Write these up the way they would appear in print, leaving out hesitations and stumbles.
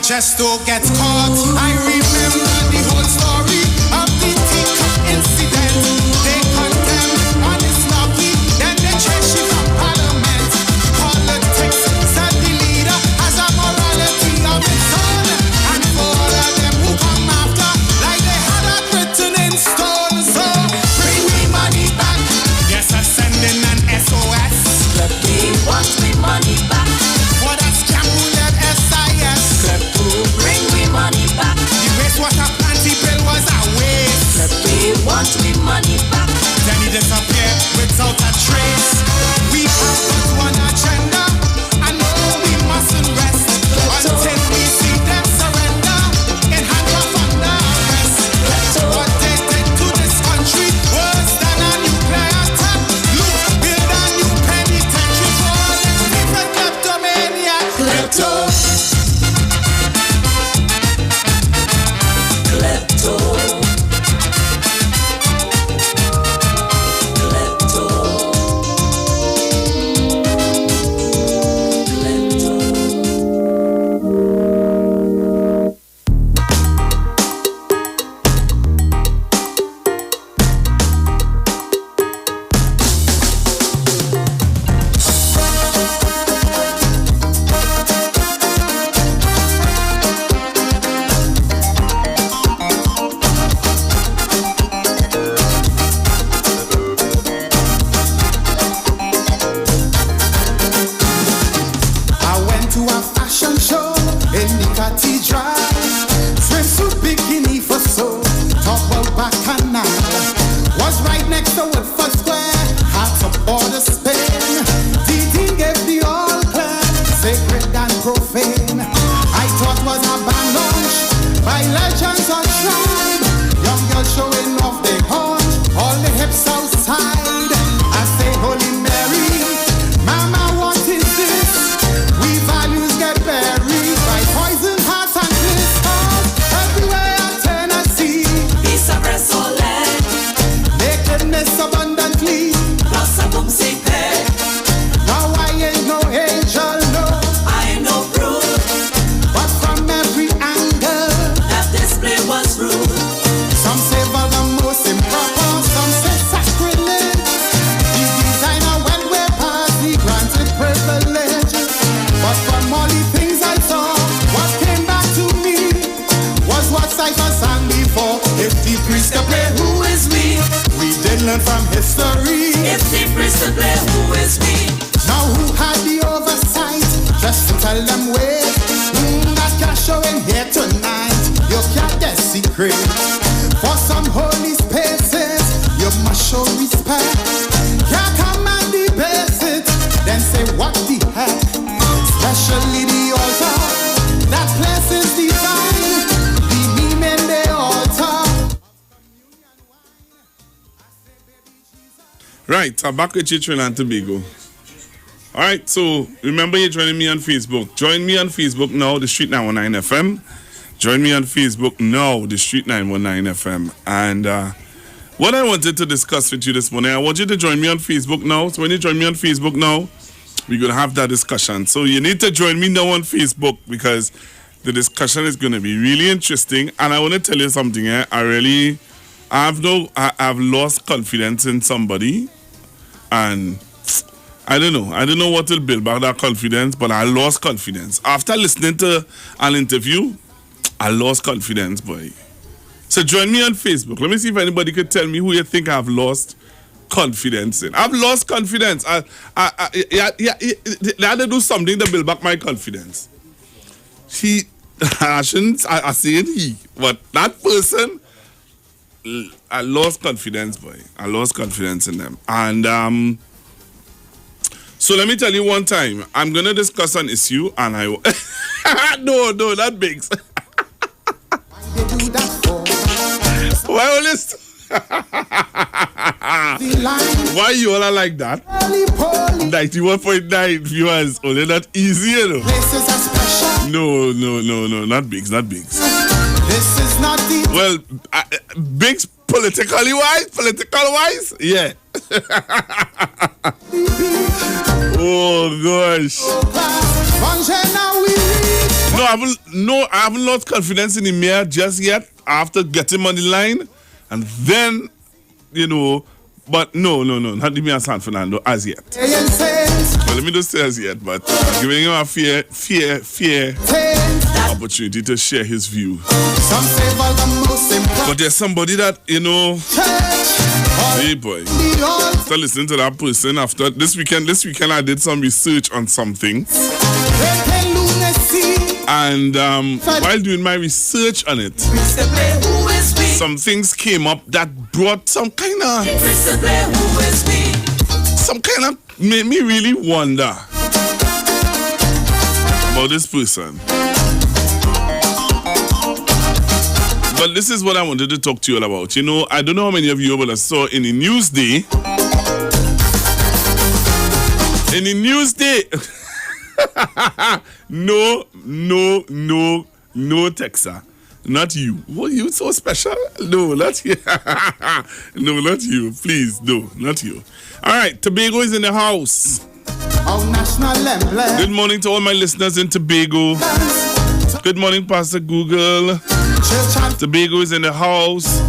Just to get caught. I remember the whole story of the teacup incident. They condemned honest Lucky, then they chased him from Parliament. Politics said the leader has a morality of its own, and for all of them who come after, like they had it written in stone. So bring me money back. Yes, I'm sending an SOS. We want me money back. For that scam who led SIS. Bring me money back. The wastewater pray. For some holy spaces, you must show respect. Can't come and debase it, then say what the heck. Especially the altar, that place is divine. The name in the altar. Right, I'm back with you, Trinidad and Tobago. All right, so remember you're joining me on Facebook. Join me on Facebook now, The Street 919 FM. Join me on Facebook now, The Street 919 FM. And what I wanted to discuss with you this morning, I want you to join me on Facebook now. So when you join me on Facebook now, we're going to have that discussion. So you need to join me now on Facebook because the discussion is going to be really interesting. And I want to tell you something. I've lost confidence in somebody. And I don't know what will build back that confidence, but I lost confidence. After listening to an interview, I lost confidence, boy. So join me on Facebook. Let me see if anybody could tell me who you think I've lost confidence in. I've lost confidence. I had to do something to build back my confidence. I said he, but that person, I lost confidence, boy. I lost confidence in them. And so let me tell you one time, I'm going to discuss an issue and I... no, that makes... Why all this? Why you all are like that? 91.9 viewers, only that easy, you know? No, not Biggs. This is not the... Well, Biggs politically wise, yeah. Oh gosh. No, I haven't lost confidence in the mayor just yet after getting him on the line. And then, but no, not the mayor San Fernando as yet. Well, let me just say as yet, but I'm giving him a fair opportunity to share his view. But there's somebody that, hey boy, after listening to that person after this weekend I did some research on something. And while doing my research on it, some things came up that brought some kind of made me really wonder about this person. But this is what I wanted to talk to you all about. I don't know how many of you will have saw in the Newsday. In the Newsday. No, Texas. Not you. What, you so special? No, not you. No, not you. Please, no, not you. All right, Tobago is in the house. Good morning to all my listeners in Tobago. Good morning, Pastor Google. Tobago is in the house.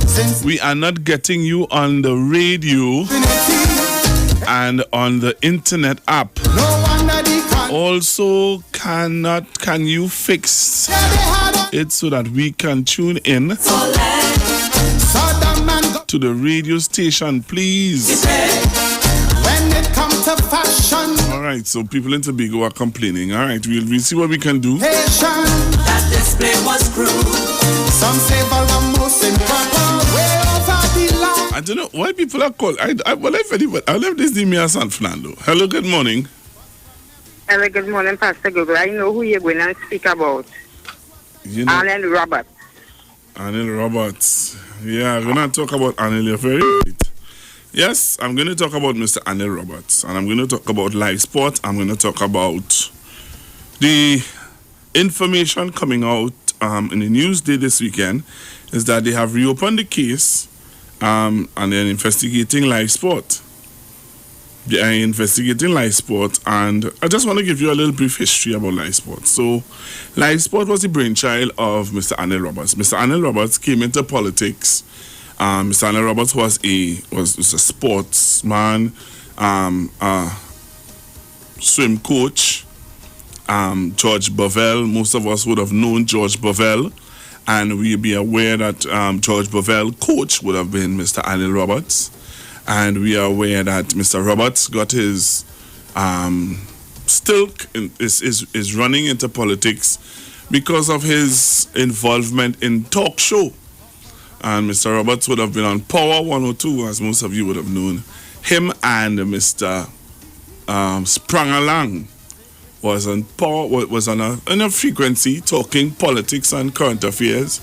We are not getting you on the radio and on the internet app. Also, can you fix it so that we can tune in to the radio station, please? All right, so people in Tobago are complaining. All right, we'll see what we can do. That display was crude. Some say most improper way over the line. I don't know why people are called. I left this in Mayor San Fernando. Hello, good morning. Hello, good morning, Pastor Google. I know who you're going to speak about. Arnold Roberts. Arnold Roberts. Yeah, we're going to talk about Arnold. You're very right. Yes, I'm going to talk about Mr. Arnold Roberts. And I'm going to talk about live sport. I'm going to talk about the information coming out in the Newsday this weekend is that they have reopened the case and they're investigating live sport. They are investigating live sport, and I just want to give you a little brief history about live sport. So, live sport was the brainchild of Mr. Arnold Roberts. Mr. Arnold Roberts came into politics. Mr. Arnold Roberts was a sportsman, swim coach. George Bovell, most of us would have known George Bovell, and we'd be aware that George Bovell coach would have been Mr. Arnold Roberts. And we are aware that Mr. Roberts got his is running into politics because of his involvement in talk show. and Mr. Roberts would have been on Power 102, as most of you would have known. Him and Mr. Sprangalang was on Power, was on a frequency talking politics and current affairs,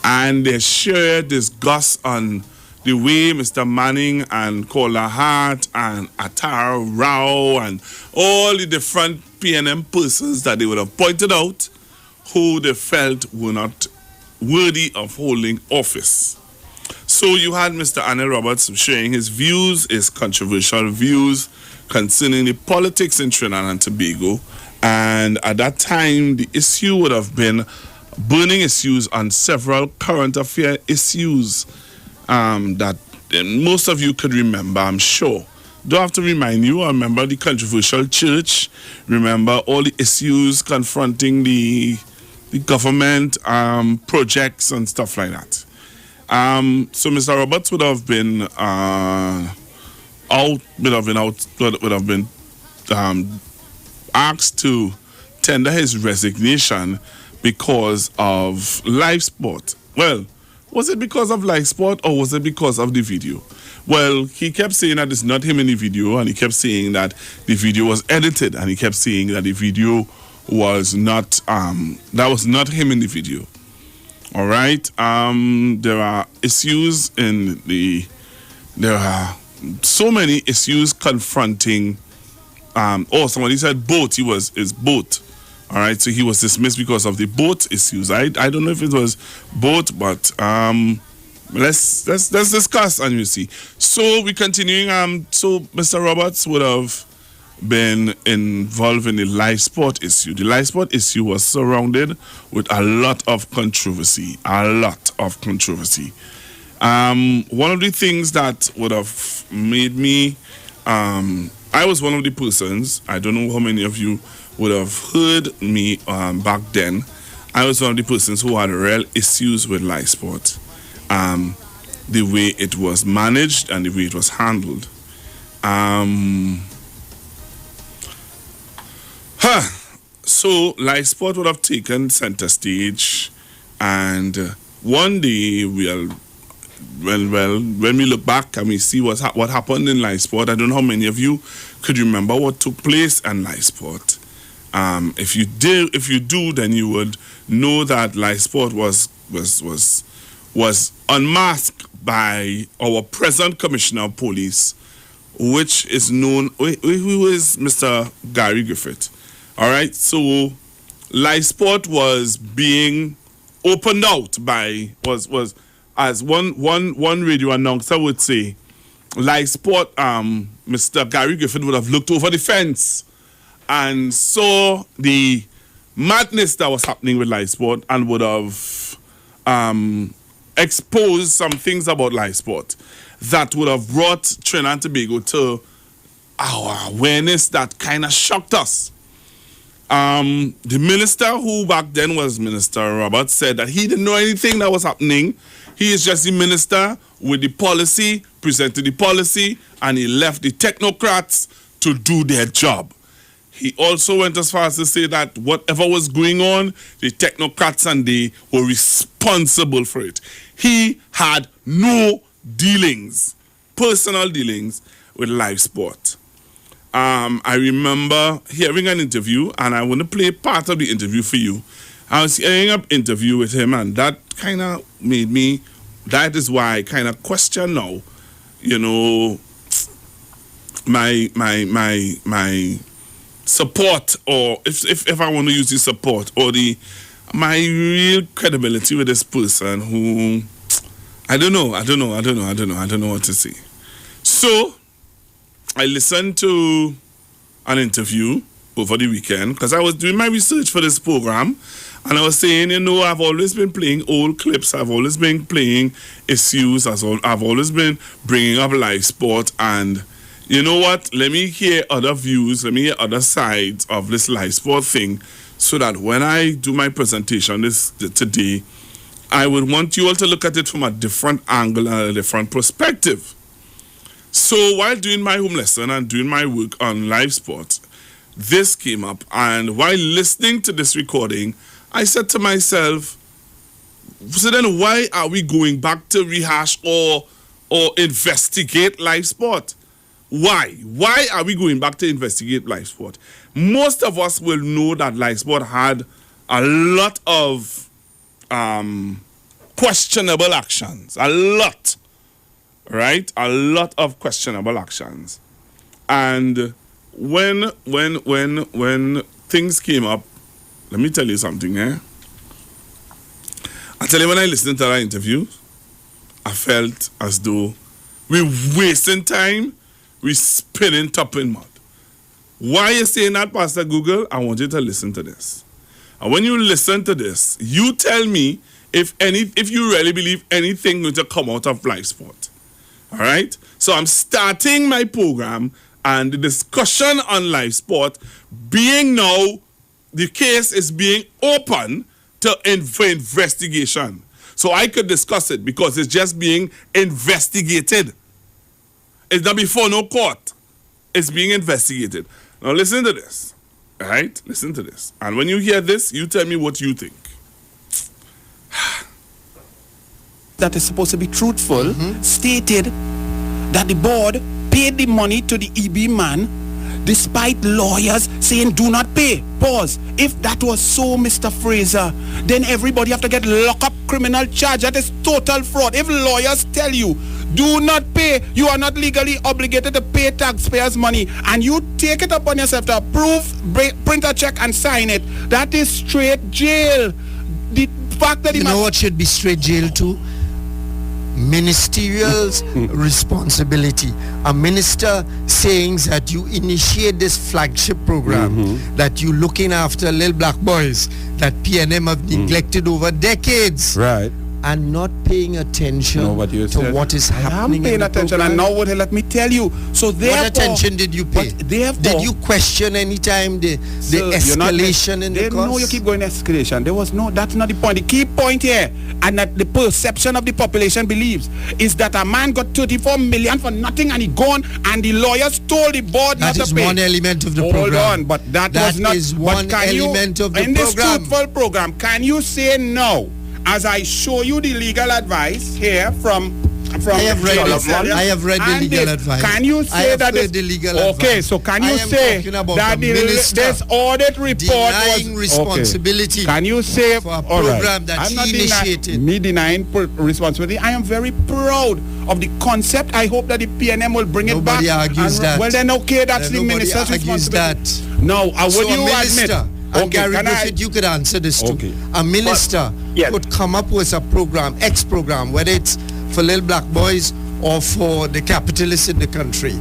and they shared disgust on the way Mr. Manning and Kola Hart and Atara Rao and all the different PNM persons that they would have pointed out who they felt were not worthy of holding office. So you had Mr. Anil Roberts sharing his views, his controversial views concerning the politics in Trinidad and Tobago. And at that time, the issue would have been burning issues on several current affair issues that most of you could remember, I'm sure. Don't have to remind you. I remember the controversial church. Remember all the issues confronting the government projects and stuff like that. So Mr. Roberts would have been asked to tender his resignation because of live sport. Well, was it because of live sport or was it because of the video? Well, he kept saying that it's not him in the video, and he kept saying that the video was edited, and he kept saying that the video was not that was not him in the video. All right. There are issues there are so many issues confronting somebody said boat. Is boat. All right, so he was dismissed because of the boat issues. I don't know if it was boat, but let's discuss, and you see. So we continuing. So Mr. Roberts would have been involved in the live sport issue. The live sport issue was surrounded with a lot of controversy. One of the things that would have made me, I was one of the persons. I don't know how many of you would have heard me back then. I was one of the persons who had real issues with live sport, the way it was managed and the way it was handled. So live sport would have taken center stage, and one day when we look back and we see what happened in live sport, I don't know how many of you could remember what took place in live sport. If you do, then you would know that live sport was unmasked by our present Commissioner of Police, which is known, who is Mr. Gary Griffith. All right, so live sport was being opened out by was as one radio announcer would say, live sport. Mr. Gary Griffith would have looked over the fence and saw the madness that was happening with live sport, and would have exposed some things about live sport that would have brought Trinidad and Tobago to our awareness that kind of shocked us. The minister, who back then was Minister Roberts, said that he didn't know anything that was happening. He is just the minister with the policy, presented the policy, and he left the technocrats to do their job. He also went as far as to say that whatever was going on, the technocrats and they were responsible for it. He had no dealings, personal dealings with live sport. I remember hearing an interview, and I want to play part of the interview for you. I was hearing an interview with him, and that kind of made me, that is why I kind of question now, you know, my support, or if I want to use the support, or my real credibility with this person who, I don't know what to say. So I listened to an interview over the weekend because I was doing my research for this program, and I was saying, you know, I've always been playing old clips, I've always been playing issues, I've always been bringing up live sport, and you know what, let me hear other views, let me hear other sides of this live sport thing, so that when I do my presentation today, I would want you all to look at it from a different angle and a different perspective. So while doing my home lesson and doing my work on live sport, this came up, and while listening to this recording, I said to myself, So then why are we going back to rehash or investigate live sport? Why? Why are we going back to investigate live sport? Most of us will know that live sport had a lot of questionable actions. A lot. Right? A lot of questionable actions. And when things came up, let me tell you something, I tell you, when I listened to that interview, I felt as though we're wasting time, we're spinning top in mud. Why are you saying that, Pastor Google? I want you to listen to this. And when you listen to this, you tell me if you really believe anything going to come out of live sport. All right? So I'm starting my program and the discussion on live sport being now, the case is being open for investigation. So I could discuss it because it's just being investigated. It's not before no court. It's being investigated. Now listen to this. All right? Listen to this. And when you hear this, you tell me what you think. That is supposed to be truthful, stated that the board paid the money to the EB man despite lawyers saying do not pay. Pause. If that was so, Mr. Fraser, then everybody have to get lock-up criminal charge. That is total fraud. If lawyers tell you do not pay, you are not legally obligated to pay taxpayers' money, and you take it upon yourself to approve, print a check and sign it, that is straight jail. The fact that you know what should be straight jail too? Ministerial responsibility. A minister saying that you initiate this flagship program, that you looking after little black boys that PNM have neglected over decades. Right. And not paying attention to what is happening. I'm paying attention, and now what let me tell you. So therefore, what attention did you pay? Did you question any time the escalation in the cost? No, you keep going escalation. There was no. That's not the point. The key point here, and that the perception of the population believes, is that a man got 34 million for nothing, and he gone, and the lawyers told the board not to pay. That is one element of the program. Hold on, but that was not. Is one element of the program. In this truthful program, can you say no? As I show you the legal advice here from I have read the legal advice. Can you say that the legal advice? Okay, so can you say that this audit report was responsibility? Okay. Can you say for a program that I'm not he initiated? Me denying responsibility. I am very proud of the concept. I hope that the PNM will bring it back. Nobody argues that. Well then, okay, that's the minister's responsibility. No, would you admit? And Gary Griffith, you could answer this too. Okay. A minister could come up with a program, X program, whether it's for little black boys or for the capitalists in the country,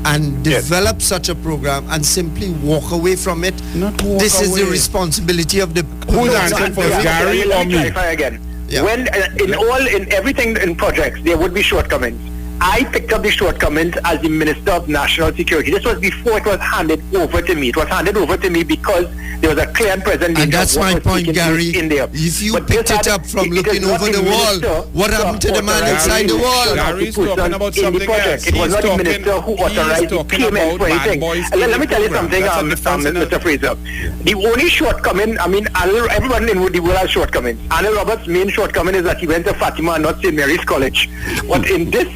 and develop such a program and simply walk away from it. This is the responsibility of the... Who's answering for Gary or me? Clarify again. Yeah. When in everything in projects, there would be shortcomings. I picked up the shortcomings as the Minister of National Security. This was before it was handed over to me. It was handed over to me because there was a clear and present danger. And that's my point, Gary. In there. If you picked it up from looking over the wall, what happened to the man inside the wall? Gary's talking about something else. It was not the minister who authorized the payment for anything. Let me tell you something, Mr. Fraser. The only shortcoming, everyone in the world has shortcomings. Anil Roberts' main shortcoming is that he went to Fatima and not St. Mary's College. But in this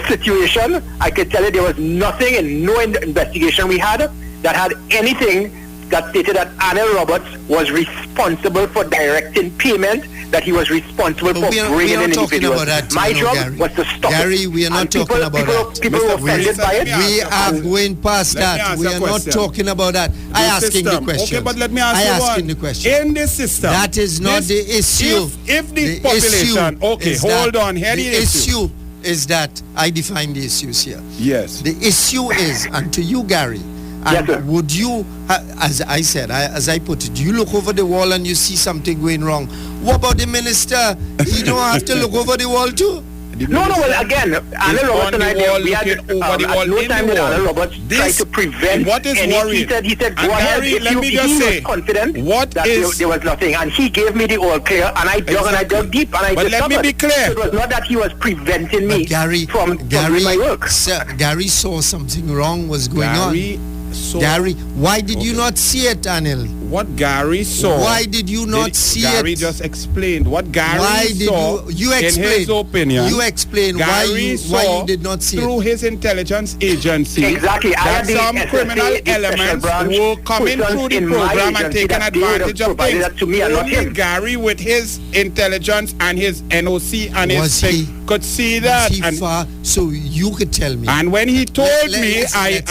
situation, I can tell you there was nothing and no investigation we had that had anything that stated that Anil Roberts was responsible for directing payment, that he was responsible for bringing in individuals. My job was to stop Gary, we are not talking about that. People were offended by it. We are going past that. We are not talking about that. I asking the question. Okay, but let me ask you asking the question. In this system, that is not the issue. If the population, okay, hold on. Here the issue is that I define the issues here. Yes. The issue is, and to you, Gary, and yes, would you, as I said, as I put it, you look over the wall and you see something going wrong. What about the minister? You don't have to look over the wall too? No, well, again, Anil Roberts and I, we had at no time did Anil Roberts try to prevent what is worrying. He said, go ahead, if he was confident that there was nothing. And he gave me the all clear, and I dug and I dug deep, and I discovered. But let me be clear. It was not that he was preventing me from doing my work. Gary saw something wrong was going on. Gary, why did you not see it, Anil? what Gary saw. Why did you not see Gary it? Gary just explained what Gary saw. You explain. In his opinion. You explain why you did not see through it. his intelligence agency. Exactly. That some criminal elements were coming through the program and taking advantage of things. Only Gary, with his intelligence and his NOC and his thing, could see that. So you could tell me. And when he told me,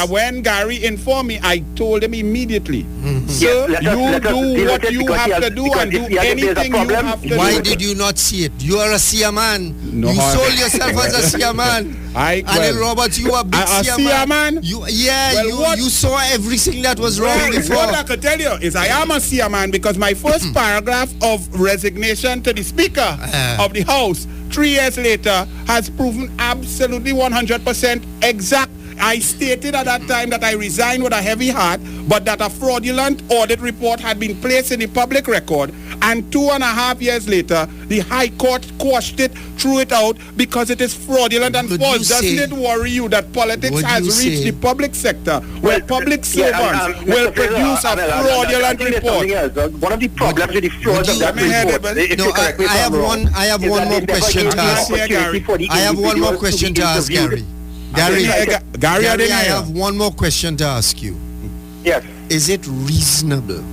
when Gary informed me, I told him immediately. So you do what you have to do and do anything you have to do. Why did you not see it? You are a Sia man. You sold yourself as a Sia man. And then Roberts, you are a big Sia man. You saw everything that was wrong before. What I could tell you is I am a Sia man because my first paragraph of resignation to the Speaker of the House 3 years later has proven absolutely 100% exact. I stated at that time that I resigned with a heavy heart, but that a fraudulent audit report had been placed in the public record, and 2.5 years later, the High Court quashed it, threw it out, because it is fraudulent and false. Doesn't it worry you that politics has reached the public sector, where public servants will produce a fraudulent report? One of the problems with the frauds of that report, I have one more question to ask. I have one more question to ask Gary. Gary, I have one more question to ask you. Yes. Is it reasonable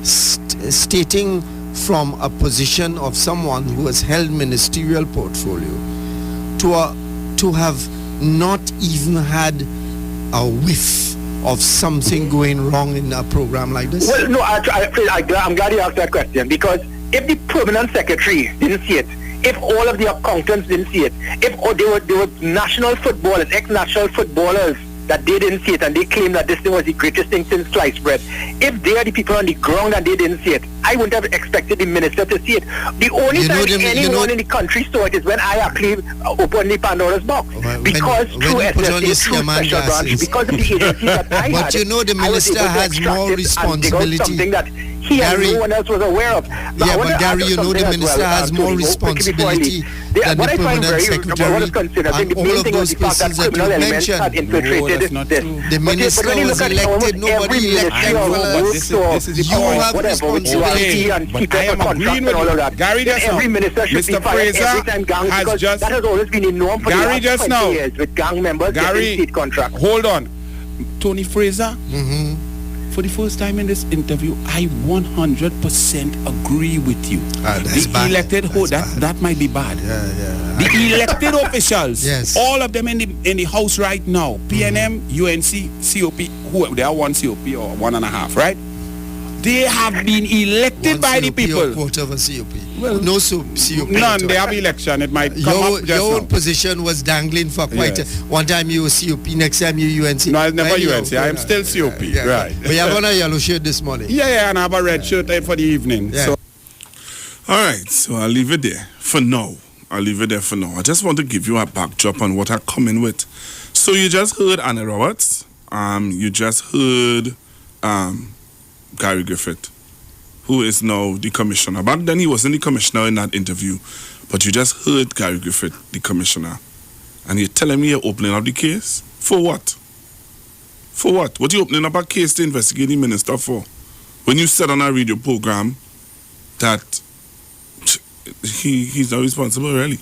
stating from a position of someone who has held ministerial portfolio to have not even had a whiff of something going wrong in a program like this? Well, no, I'm glad you asked that question, because if the permanent secretary didn't see it, if all of the accountants didn't see it, if they were national footballers, ex-national footballers, that they didn't see it and they claim that this thing was the greatest thing since sliced bread, if they are the people on the ground and they didn't see it, I wouldn't have expected the minister to see it. The only time anyone in the country saw it is when I actually opened the Pandora's box. Because through SSA, through special branch, because of the agency that I had, but you know the minister has more responsibility. Something that he and no one else was aware of. Yeah, but Gary, you know the minister has more responsibility than the permanent secretary. And all of those persons that you mentioned. The minister was elected, nobody elected. This is the you have responsibility. But I am agreeing with you. Gary just now, Mr. Fraser has just, that has always been a norm for Gary the last 20 years with gang members getting state contracts. Hold on. Tony Fraser, for the first time in this interview, I 100% agree with you. The elected, that might be bad. The elected officials, all of them in the House right now, PNM, UNC, COP, they are one COP or 1.5, right? They have been elected by the people. Quarter of a COP. Well, no COP. None. They have election. It might come up just your own position was dangling for quite one time you were COP, next time you UNC. No, I never UNC. I am still COP. Right. But you have on a yellow shirt this morning. Yeah, and I have a red shirt for the evening. So. All right, so I'll leave it there for now. I just want to give you a backdrop on what I'm coming with. So you just heard Anna Roberts. You just heard Gary Griffith, who is now the commissioner. Back then he wasn't the commissioner in that interview, but you just heard Gary Griffith, the commissioner. And you're telling me you're opening up the case? For what? For what? What are you opening up a case to investigate the minister for? When you said on a radio program that he's not responsible, really.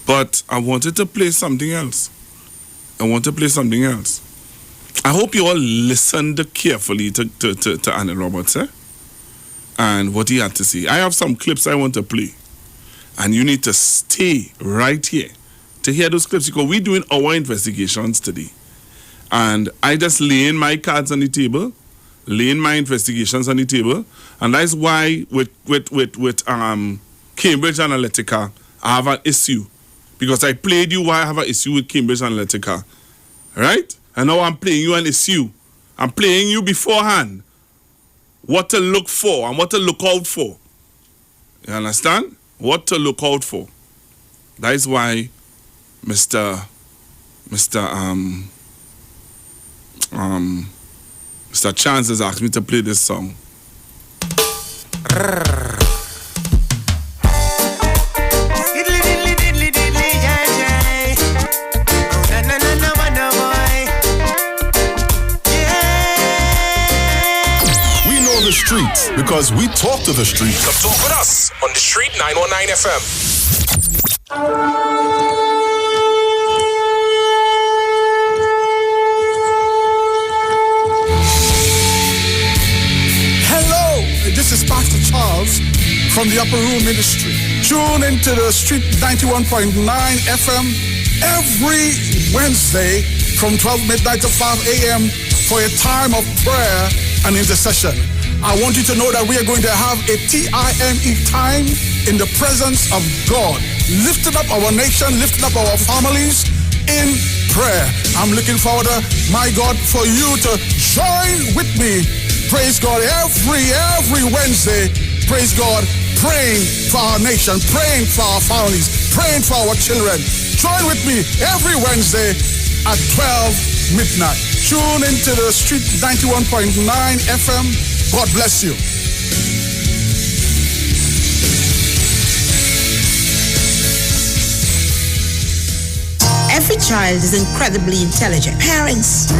But I wanted to play something else. I hope you all listened carefully to Anna Roberts, and what he had to say. I have some clips I want to play, and you need to stay right here to hear those clips, because we're doing our investigations today. And I just laying my cards on the table, laying my investigations on the table, and that's why with Cambridge Analytica, I have an issue, because I played you why I have an issue with Cambridge Analytica, right? And now I'm playing you an issue. I'm playing you beforehand what to look for and what to look out for. You understand? What to look out for. That is why Mr. Chance has asked me to play this song. the streets because we talk to the streets. Come talk with us on The Street 919 FM. Hello, this is Pastor Charles from the Upper Room Ministry. Tune into the Street 91.9 FM every Wednesday from 12 midnight to 5 a.m. for a time of prayer and intercession. I want you to know that we are going to have a TIME time in the presence of God, lifting up our nation, lifting up our families in prayer. I'm looking forward, my God, for you to join with me. Praise God, every Wednesday, praise God, praying for our nation, praying for our families, praying for our children. Join with me every Wednesday at 12 midnight. Tune into the Street 91.9 FM. God bless you. Every child is incredibly intelligent. Parents,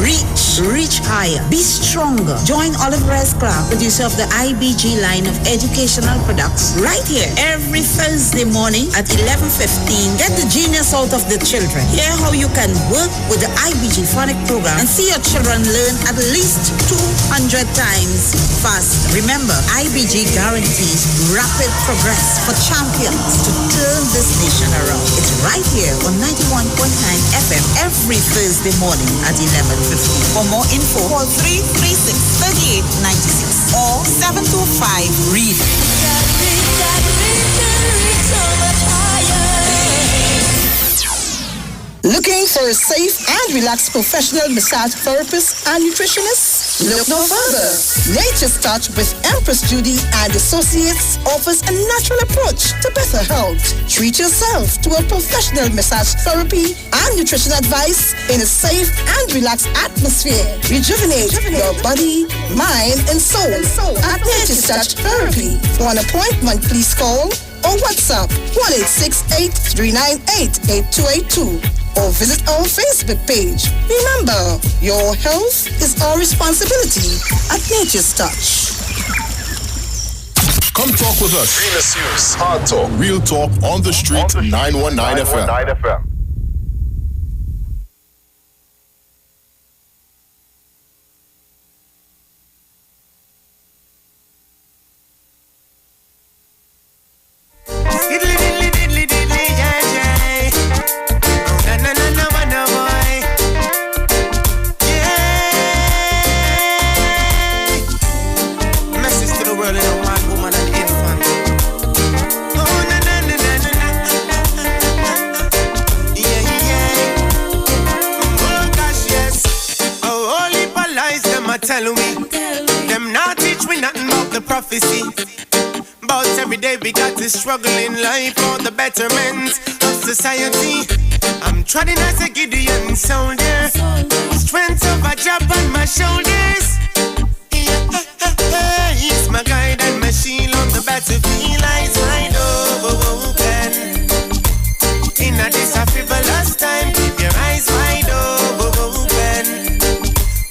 reach higher. Be stronger. Join Olive Rez Clark, producer of the IBG line of educational products, right here every Thursday morning at 11:15. Get the genius out of the children. Hear how you can work with the IBG phonic program and see your children learn at least 200 times faster. Remember, IBG guarantees rapid progress for champions to turn this nation around. It's right here on 91.9 FM every Thursday morning at 11:15. For more info, call 336-3896 or 725-READ. Looking for a safe and relaxed professional massage therapist and nutritionist? Look no further. Nature's Touch with Empress Judy and Associates offers a natural approach to better health. Treat yourself to a professional massage therapy and nutrition advice in a safe and relaxed atmosphere. Rejuvenate your body, mind, and soul at Nature's Touch Therapy. For an appointment, please call or WhatsApp 1-868-398-8282 or visit our Facebook page. Remember, your health is our responsibility at Nature's Touch. Come talk with us. Real serious. Hard talk. Real talk on the street. 919 FM. But every day we got to struggle in life for the betterment of society. I'm treading as a Gideon soldier, strength of a job on my shoulders. He's my guide and my shield on the battlefield. Eyes wide open. In a this a frivolous time, keep your eyes wide open.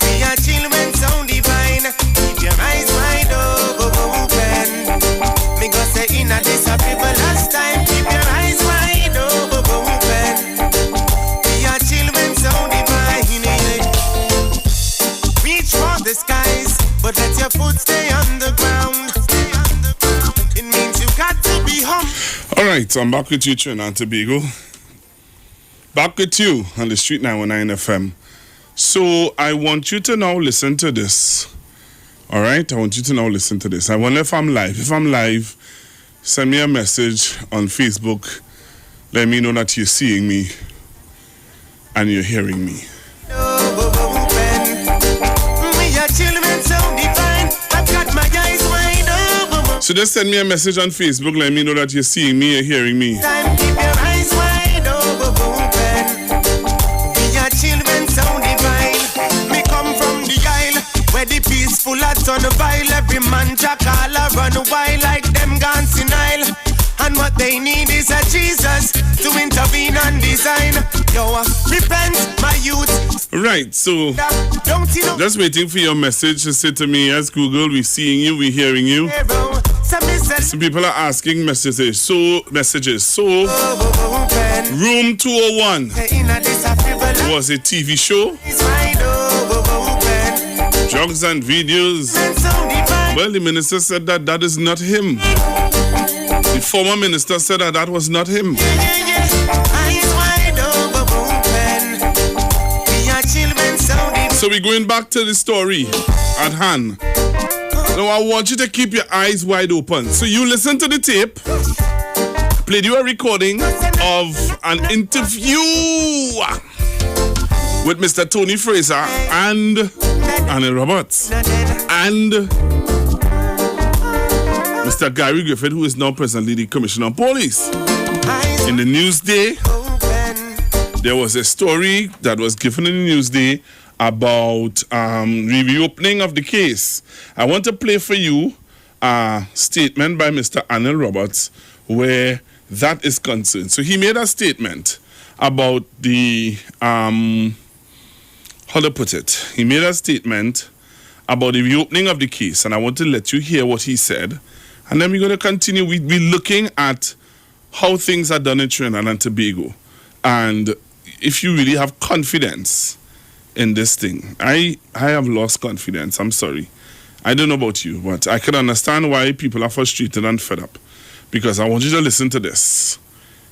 We are children so divine. Keep your eyes wide open. Me go say in a this a frivolous time, keep your eyes wide open. We are children so divine. Reach for the skies, but let your foot stay on the ground. It means you got to be humble. All right, so I'm back with you, Trinidad and Tobago. Back with you on the Street 919 FM. So I want you to now listen to this. All right, I want you to now listen to this. I wonder if I'm live. If I'm live, send me a message on Facebook. Let me know that you're seeing me and you're hearing me. So just send me a message on Facebook. Let me know that you're seeing me, you're hearing me. Keep your eyes wide open. We are children so divine. Me come from the isle where the peaceful are turn vile. Every man jackal run wild like them gone senile. And what they need is a Jesus to intervene and design. Yo, repent, my youth. Right, so just waiting for your message to say to me, yes, Google, we're seeing you, we're hearing you. Some people are asking messages. So, Room 201 was a TV show. Drugs and videos. Well, the minister said that is not him. The former minister said that was not him. So we're going back to the story at hand. Now I want you to keep your eyes wide open. So you listen to the tape. Played you a recording of an interview with Mr. Tony Fraser and Anil Roberts and Mr. Gary Griffith, who is now presently the Commissioner of Police. In the Newsday, there was a story that was given in the Newsday about the reopening of the case. I want to play for you a statement by Mr. Anil Roberts where that is concerned. So he made a statement about the, how to put it? He made a statement about the reopening of the case, and I want to let you hear what he said. And then we're going to continue. We're looking at how things are done in Trinidad and Tobago. And if you really have confidence in this thing. I have lost confidence. I'm sorry. I don't know about you, but I can understand why people are frustrated and fed up. Because I want you to listen to this.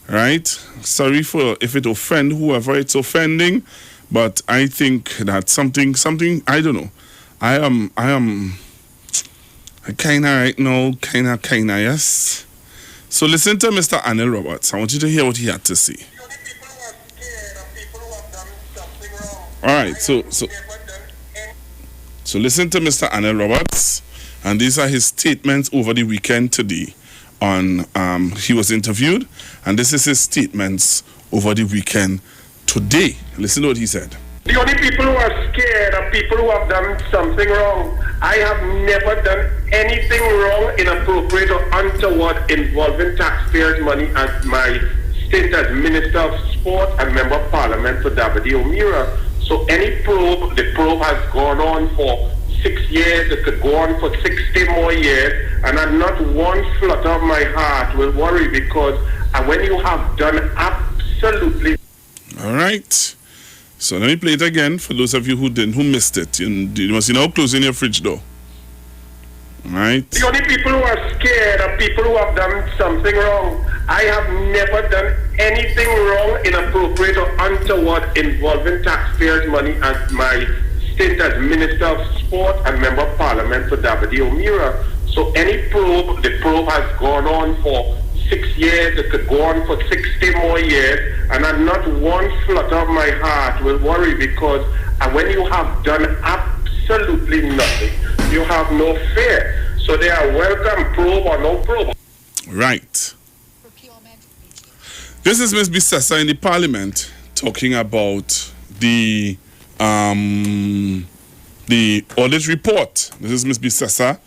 Right? Sorry for if it offend whoever it's offending, but I think that something, I don't know. I kinda right now, kinda, yes. So listen to Mr. Anil Roberts. I want you to hear what he had to say. All right, so listen to Mr. Anil Roberts, and these are his statements over the weekend today. He was interviewed, and this is his statements over the weekend today. Listen to what he said. The only people who are scared are people who have done something wrong. I have never done anything wrong, inappropriate, or untoward involving taxpayers' money as my stint as Minister of Sport and Member of Parliament for Davide O'Meara. So any probe, the probe has gone on for 6 years, it could go on for 60 more years, and not one flutter of my heart will worry because when you have done absolutely... All right. So let me play it again for those of you who missed it. You must now closing your fridge door. All right. The only people who are scared are people who have done something wrong. I have never done anything wrong, inappropriate, or untoward involving taxpayers' money as my stint as Minister of Sport and Member of Parliament for Davide O'Meara. So any probe, the probe has gone on for 6 years, it could go on for 60 more years, and not one flutter of my heart will worry because when you have done absolutely nothing, you have no fear. So they are welcome, probe or no probe. Right. This is Ms. Bissessa in the Parliament talking about the audit report. This is Ms. Bissessa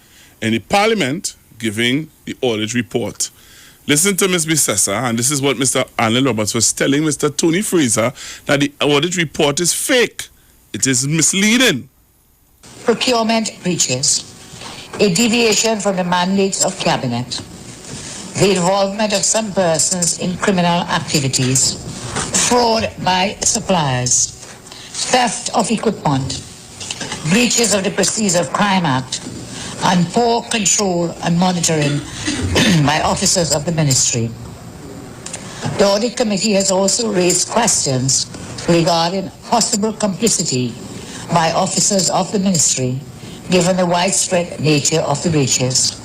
in the Parliament giving the audit report. Listen to Ms. Bissessa, and this is what Mr. Anil Roberts was telling Mr. Tony Fraser, that the audit report is fake. It is misleading. Procurement breaches, a deviation from the mandates of Cabinet, the involvement of some persons in criminal activities, fraud by suppliers, theft of equipment, breaches of the Procedures of Crime Act, and poor control and monitoring by officers of the ministry. The Audit Committee has also raised questions regarding possible complicity by officers of the ministry, given the widespread nature of the breaches.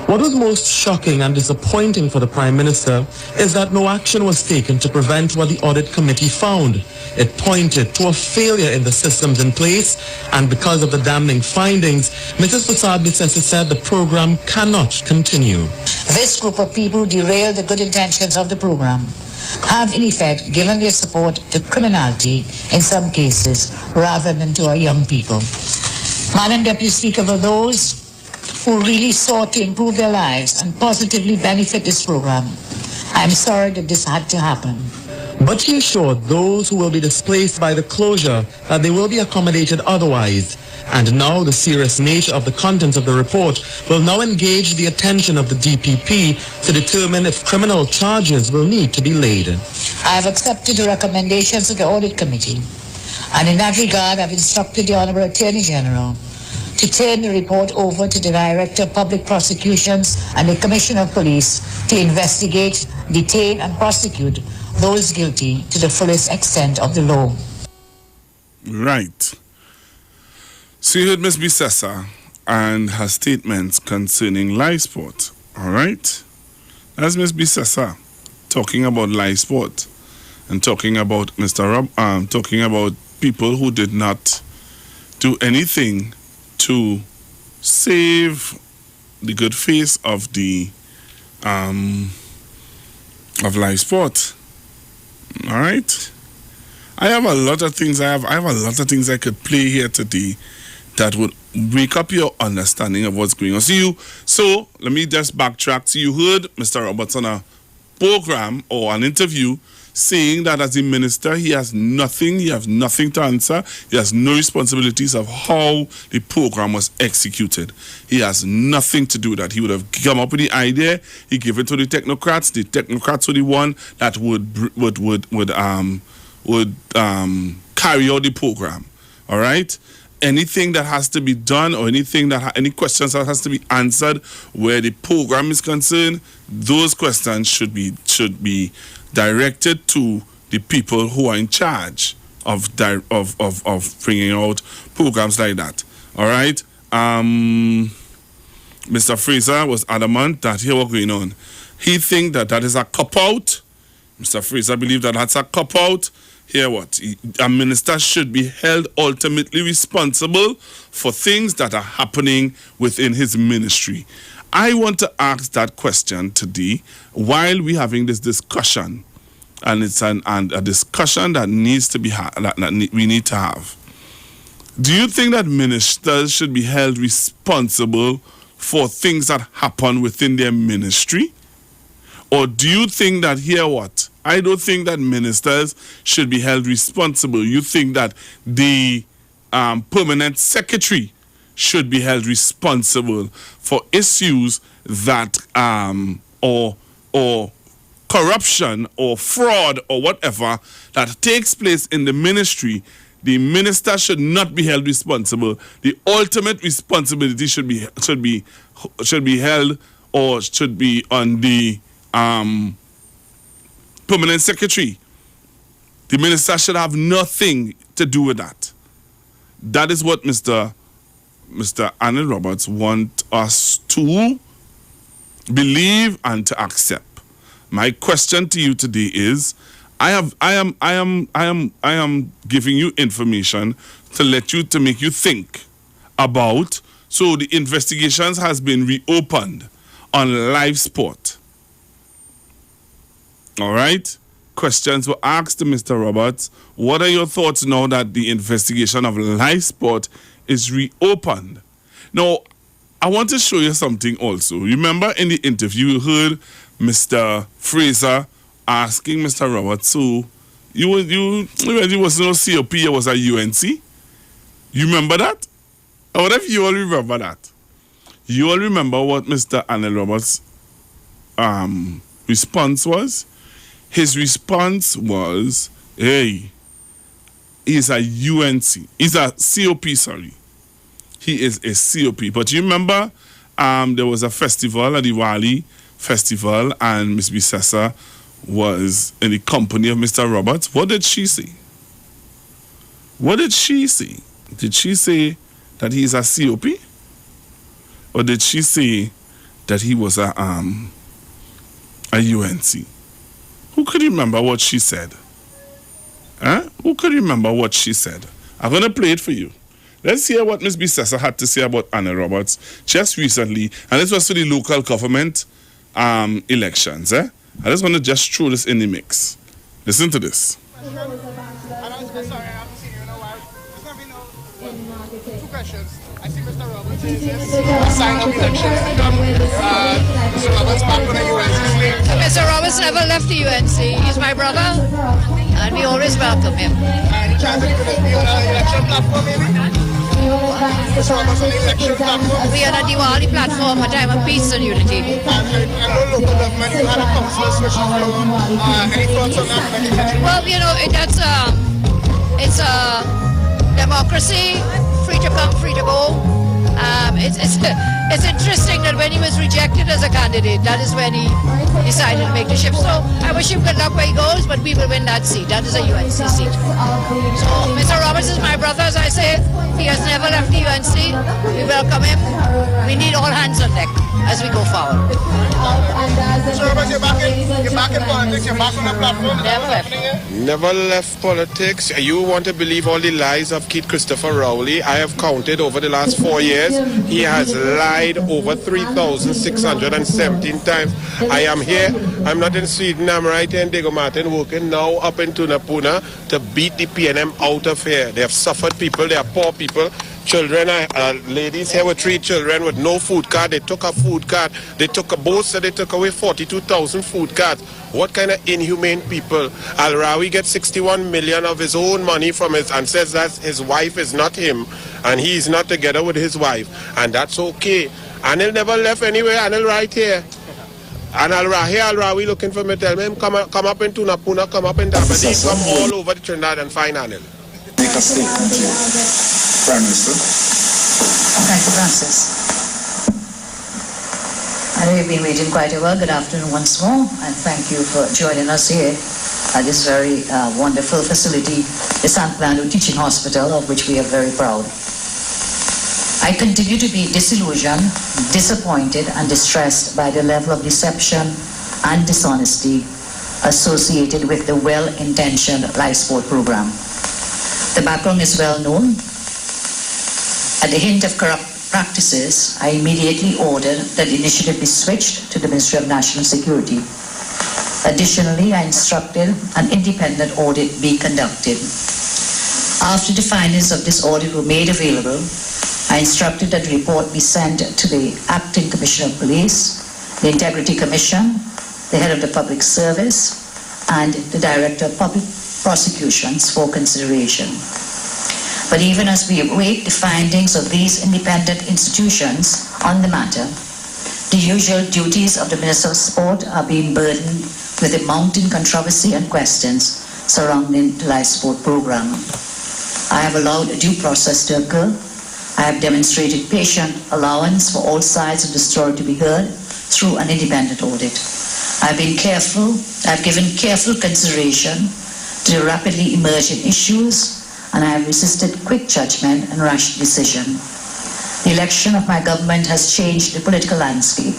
What was most shocking and disappointing for the Prime Minister is that no action was taken to prevent what the Audit Committee found. It pointed to a failure in the systems in place, and because of the damning findings, Mrs. Prasad Bissessa said the program cannot continue. This group of people derailed the good intentions of the program, have in effect given their support to criminality in some cases rather than to our young people. Madam Deputy Speaker, for those who really sought to improve their lives and positively benefit this program, I am sorry that this had to happen. But he assured those who will be displaced by the closure that they will be accommodated otherwise. And now the serious nature of the contents of the report will now engage the attention of the DPP to determine if criminal charges will need to be laid. I have accepted the recommendations of the Audit Committee, and in that regard I've instructed the Honourable Attorney General to turn the report over to the Director of Public Prosecutions and the Commissioner of Police to investigate, detain and prosecute those guilty to the fullest extent of the law. Right. So you heard Ms. Bisessa and her statements concerning live sport. All right? That's Ms. Bisessa talking about live sport and talking about talking about people who did not do anything to save the good face of the of live sport. All right? I have a lot of things I have a lot of things I could play here today that would wake up your understanding of what's going on. So let me just backtrack. So you heard Mr. Roberts on a program or an interview saying that as a minister he has nothing to answer. He has no responsibilities of how the program was executed. He has nothing to do with that. He would have come up with the idea, he gave it to the technocrats. The technocrats were the one that would carry out the program. All right? Anything that has to be done or any questions that has to be answered where the program is concerned, those questions should be directed to the people who are in charge of bringing out programs like that. All right? Mr. Fraser was adamant that here what's going on. He think that is a cop-out. Mr. Fraser believed that that's a cop-out. Here what? A minister should be held ultimately responsible for things that are happening within his ministry. I want to ask that question today while we're having this discussion, and it's a discussion that needs to be we need to have. Do you think that ministers should be held responsible for things that happen within their ministry? Or do you think that here what? I don't think that ministers should be held responsible. You think that the permanent secretary should be held responsible for issues that or corruption or fraud or whatever that takes place in the ministry. The minister should not be held responsible. The ultimate responsibility should be held or should be on the permanent secretary. The minister should have nothing to do with that. That is what Mr. Anil Roberts want us to believe and to accept. My question to you today is, I am giving you information to make you think about. So the investigations has been reopened on live sport. All right? Questions were asked to Mr. Roberts. What are your thoughts now that the investigation of live sport is reopened? Now, I want to show you something also. Remember in the interview you heard Mr. Fraser asking Mr. Roberts, so you was no COP, you was a UNC? You remember that? Or what if you all remember that? You all remember what Mr. Anil Roberts' response was? His response was, hey, he's a UNC. He's a COP, sorry. He is a COP. But you remember there was a festival, a Diwali festival, and Ms. Bisessa was in the company of Mr. Roberts. What did she say? What did she say? Did she say that he's a COP? Or did she say that he was a UNC? Who could remember what she said? Who could remember what she said? I'm going to play it for you. Let's hear what Ms. Bisessa had to say about Anil Roberts just recently. And this was for the local government elections. I just want to just throw this in the mix. Listen to this. Sorry, I haven't seen you in a while. There's going to be two questions. I see Mr. Roberts is sign up elections. Mr. Roberts back on the UNC slate. Mr. Roberts has never left the UNC. He's my brother, and we always welcome him. Any chance it could be on an election platform, maybe? We are on a Diwali platform, a time of peace and unity. And local government, you had a council switch from any thoughts on that? Well, you know, it's a democracy, free to come, free to go. It's interesting that when he was rejected as a candidate, that is when he decided to make the shift. So I wish him good luck where he goes, but we will win that seat. That is a UNC seat. So Mr. Roberts is my brother, as I say. He has never left the UNC. We welcome him. We need all hands on deck as we go forward. So Roberts, you're back in politics. You're back on the platform. Never left. Never left politics. You want to believe all the lies of Keith Christopher Rowley. I have counted over the last 4 years. He has lied over 3,617 times. I am here. I'm not in Sweden. I'm right here in Diego Martin, working now up in Tunapuna to beat the PNM out of here. They have suffered people. They are poor people. Children, ladies here with 3 children with no food card. They took a food card. They took a boat, so they took away 42,000 food cards. What kind of inhumane people? Al-Rawi gets 61 million of his own money from his and says that his wife is not him and he is not together with his wife. And that's okay. Anil never left anywhere. Anil right here. And Al-Rawi looking for me. Tell me, come up in Tunapuna, come up in Dabadi, come all over the Trinidad and find Anil. Make a statement to Prime Minister. Thank you, Francis. I know you've been waiting quite a while. Good afternoon once more, and thank you for joining us here at this very wonderful facility, the San Fernando Teaching Hospital, of which we are very proud. I continue to be disillusioned, disappointed, and distressed by the level of deception and dishonesty associated with the well-intentioned life sport program. The background is well known. At the hint of corrupt practices, I immediately ordered that the initiative be switched to the Ministry of National Security. Additionally, I instructed an independent audit be conducted. After the findings of this audit were made available, I instructed that the report be sent to the Acting Commissioner of Police, the Integrity Commission, the Head of the Public Service, and the Director of Public Prosecutions for consideration. But even as we await the findings of these independent institutions on the matter, the usual duties of the Minister of Sport are being burdened with the mounting controversy and questions surrounding the live sport program. I have allowed due process to occur. I have demonstrated patient allowance for all sides of the story to be heard through an independent audit. I've given careful consideration to the rapidly emerging issues, and I have resisted quick judgment and rash decision. The election of my government has changed the political landscape.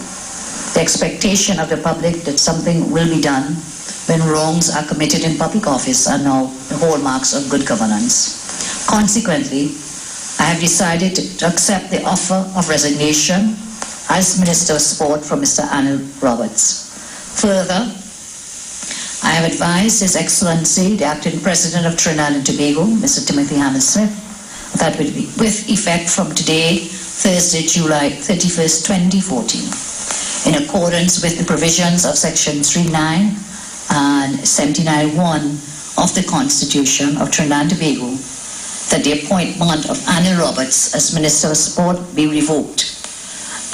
The expectation of the public that something will be done when wrongs are committed in public office are now the hallmarks of good governance. Consequently, I have decided to accept the offer of resignation as Minister of Sport from Mr. Anil Roberts. Further, I have advised His Excellency, the Acting President of Trinidad and Tobago, Mr. Timothy Hammersmith, that will be with effect from today, Thursday, July 31st, 2014, in accordance with the provisions of Section 39 and 79(1) of the Constitution of Trinidad and Tobago, that the appointment of Anil Roberts as Minister of Sport be revoked,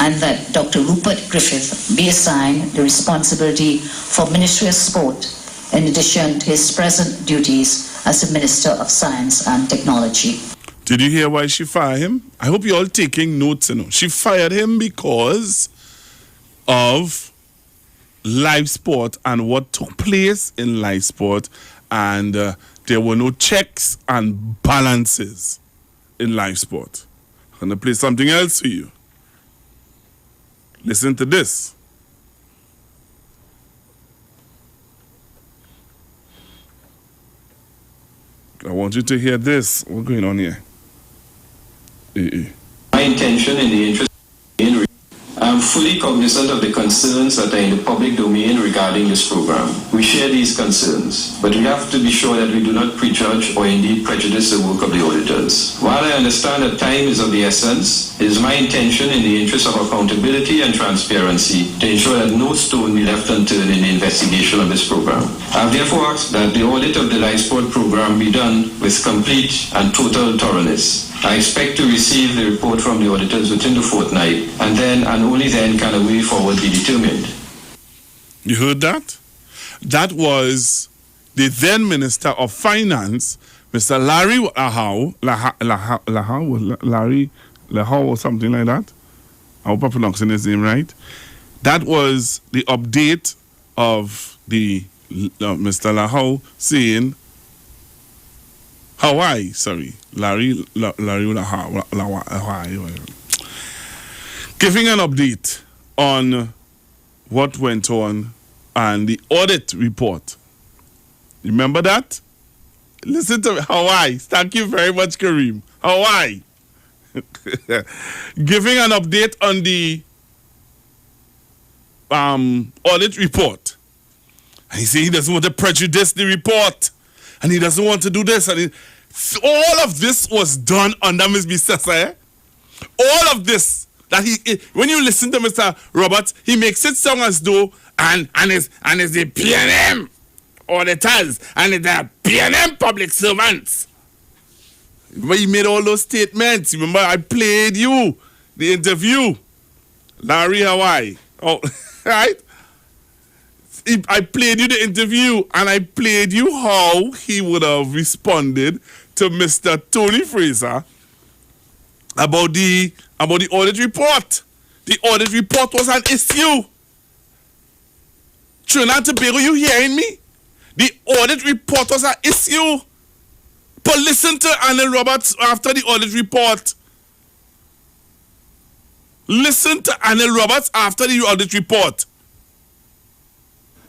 and that Dr. Rupert Griffith be assigned the responsibility for Ministry of Sport in addition to his present duties as the Minister of Science and Technology. Did you hear why she fired him? I hope you're all taking notes. She fired him because of live sport and what took place in live sport, and there were no checks and balances in live sport. I'm going to play something else for you. Listen to this. I want you to hear this. What's going on here? My intention in the interest fully cognizant of the concerns that are in the public domain regarding this program. We share these concerns, but we have to be sure that we do not prejudge or indeed prejudice the work of the auditors. While I understand that time is of the essence, it is my intention in the interest of accountability and transparency to ensure that no stone be left unturned in the investigation of this program. I have therefore asked that the audit of the Life Sport program be done with complete and total thoroughness. I expect to receive the report from the auditors within the fortnight, and then and only then can a way forward be determined. You heard that? That was the then Minister of Finance, Mr. Larry Lahau or something like that. I hope I'm pronouncing his name right. That was the update of the Mr. Lahau saying Hawaii, sorry, Larry Lahau, giving an update on what went on and the audit report. Remember that? Listen to me. Hawaii. Thank you very much, Kareem. Hawaii. Giving an update on the audit report. And he said he doesn't want to prejudice the report. And he doesn't want to do this. And all of this was done under Ms. Bisesa. All of this. That when you listen to Mr. Roberts, he makes it sound as though and it's the PNM auditors and it's the PNM public servants. Remember, he made all those statements. Remember, I played you the interview. Larry Hawaii. Oh, right? I played you the interview and I played you how he would have responded to Mr. Tony Fraser about the audit report. The audit report was an issue. Trinidad and Tobago, you hearing me? The audit report was an issue. But listen to Anil Roberts after the audit report. Listen to Anil Roberts after the audit report.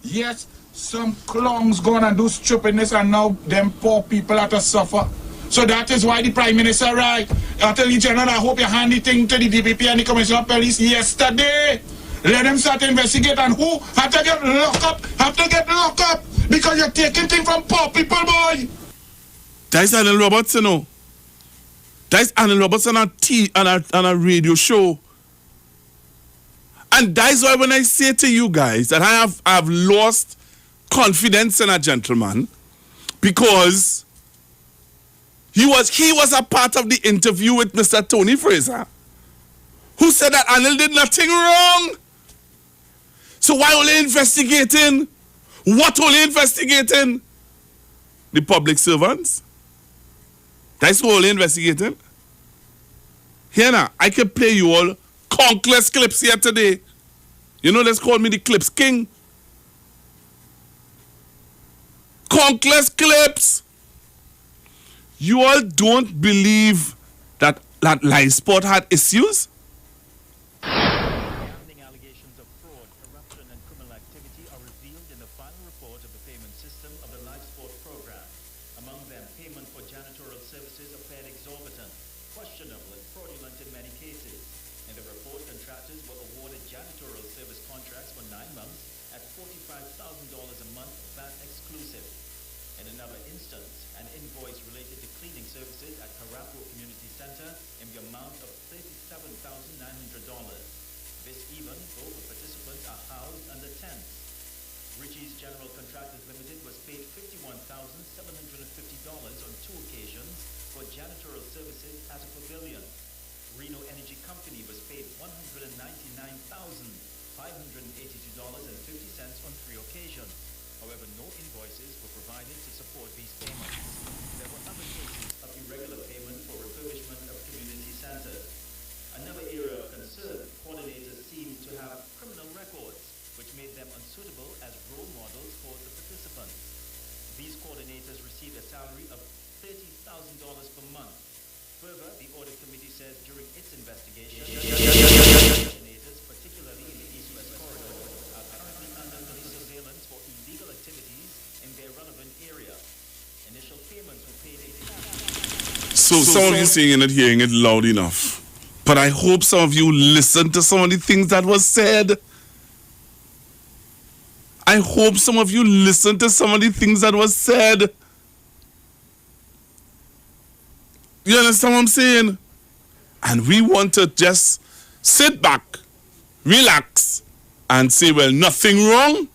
Yes, some clowns going and do stupidness and now them poor people have to suffer. So that is why the Prime Minister, right, Attorney General, I hope you hand the thing to the DPP and the Commissioner of Police yesterday. Let them start to investigate and who have to get locked up because you're taking things from poor people, boy. That's Anil Roberts, you know. That's Anil Roberts on a radio show. And that's why when I say to you guys that I have lost confidence in a gentleman because he was a part of the interview with Mr. Tony Fraser, who said that Anil did nothing wrong. So why only investigating? What only investigating? The public servants? That's who only investigating? Here now, I can play you all countless clips here today. You know, let's call me the Clips King. Countless clips. You all don't believe that Life Sport had issues? Allegations of fraud, corruption, and criminal activity are revealed in the final report of the payment system of the Life Sport program. Among them, payment for janitorial services appeared exorbitant, questionable, and fraudulent in many cases. In the report, contractors were awarded janitorial service contracts for 9 months at $45,000 a month, VAT exclusive. In another instance, an invoice related to cleaning services at Karapo Community Center in the amount of $37,900. This even though the participants are housed under tents. Richie's General Contractors Limited was paid $51,750 on 2 occasions for janitorial services at a pavilion. Reno Energy Company was paid $199,582.50 on 3 occasions. However, no invoices were provided to support these payments. There were other cases of irregular payment for refurbishment of community centers. Another area of concern, coordinators seemed to have criminal records, which made them unsuitable as role models for the participants. These coordinators received a salary of $30,000 per month. Further, the audit committee says during its investigation, coordinators, particularly in the East-West corridor, are currently under police surveillance for illegal activities in their relevant area. Initial payments were paid So some of you seeing it, hearing it loud enough. But I hope some of you listened to some of the things that was said. I hope some of you listened to some of the things that was said. You understand what I'm saying? And we want to just sit back, relax, and say, well, nothing wrong.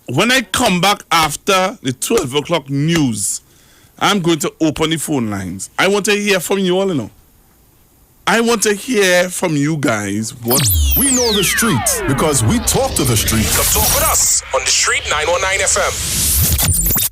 When I come back after the 12 o'clock news, I'm going to open the phone lines. I want to hear from you all, you know. I want to hear from you guys what... We know the streets because we talk to the streets. Come talk with us on the Street 919 FM.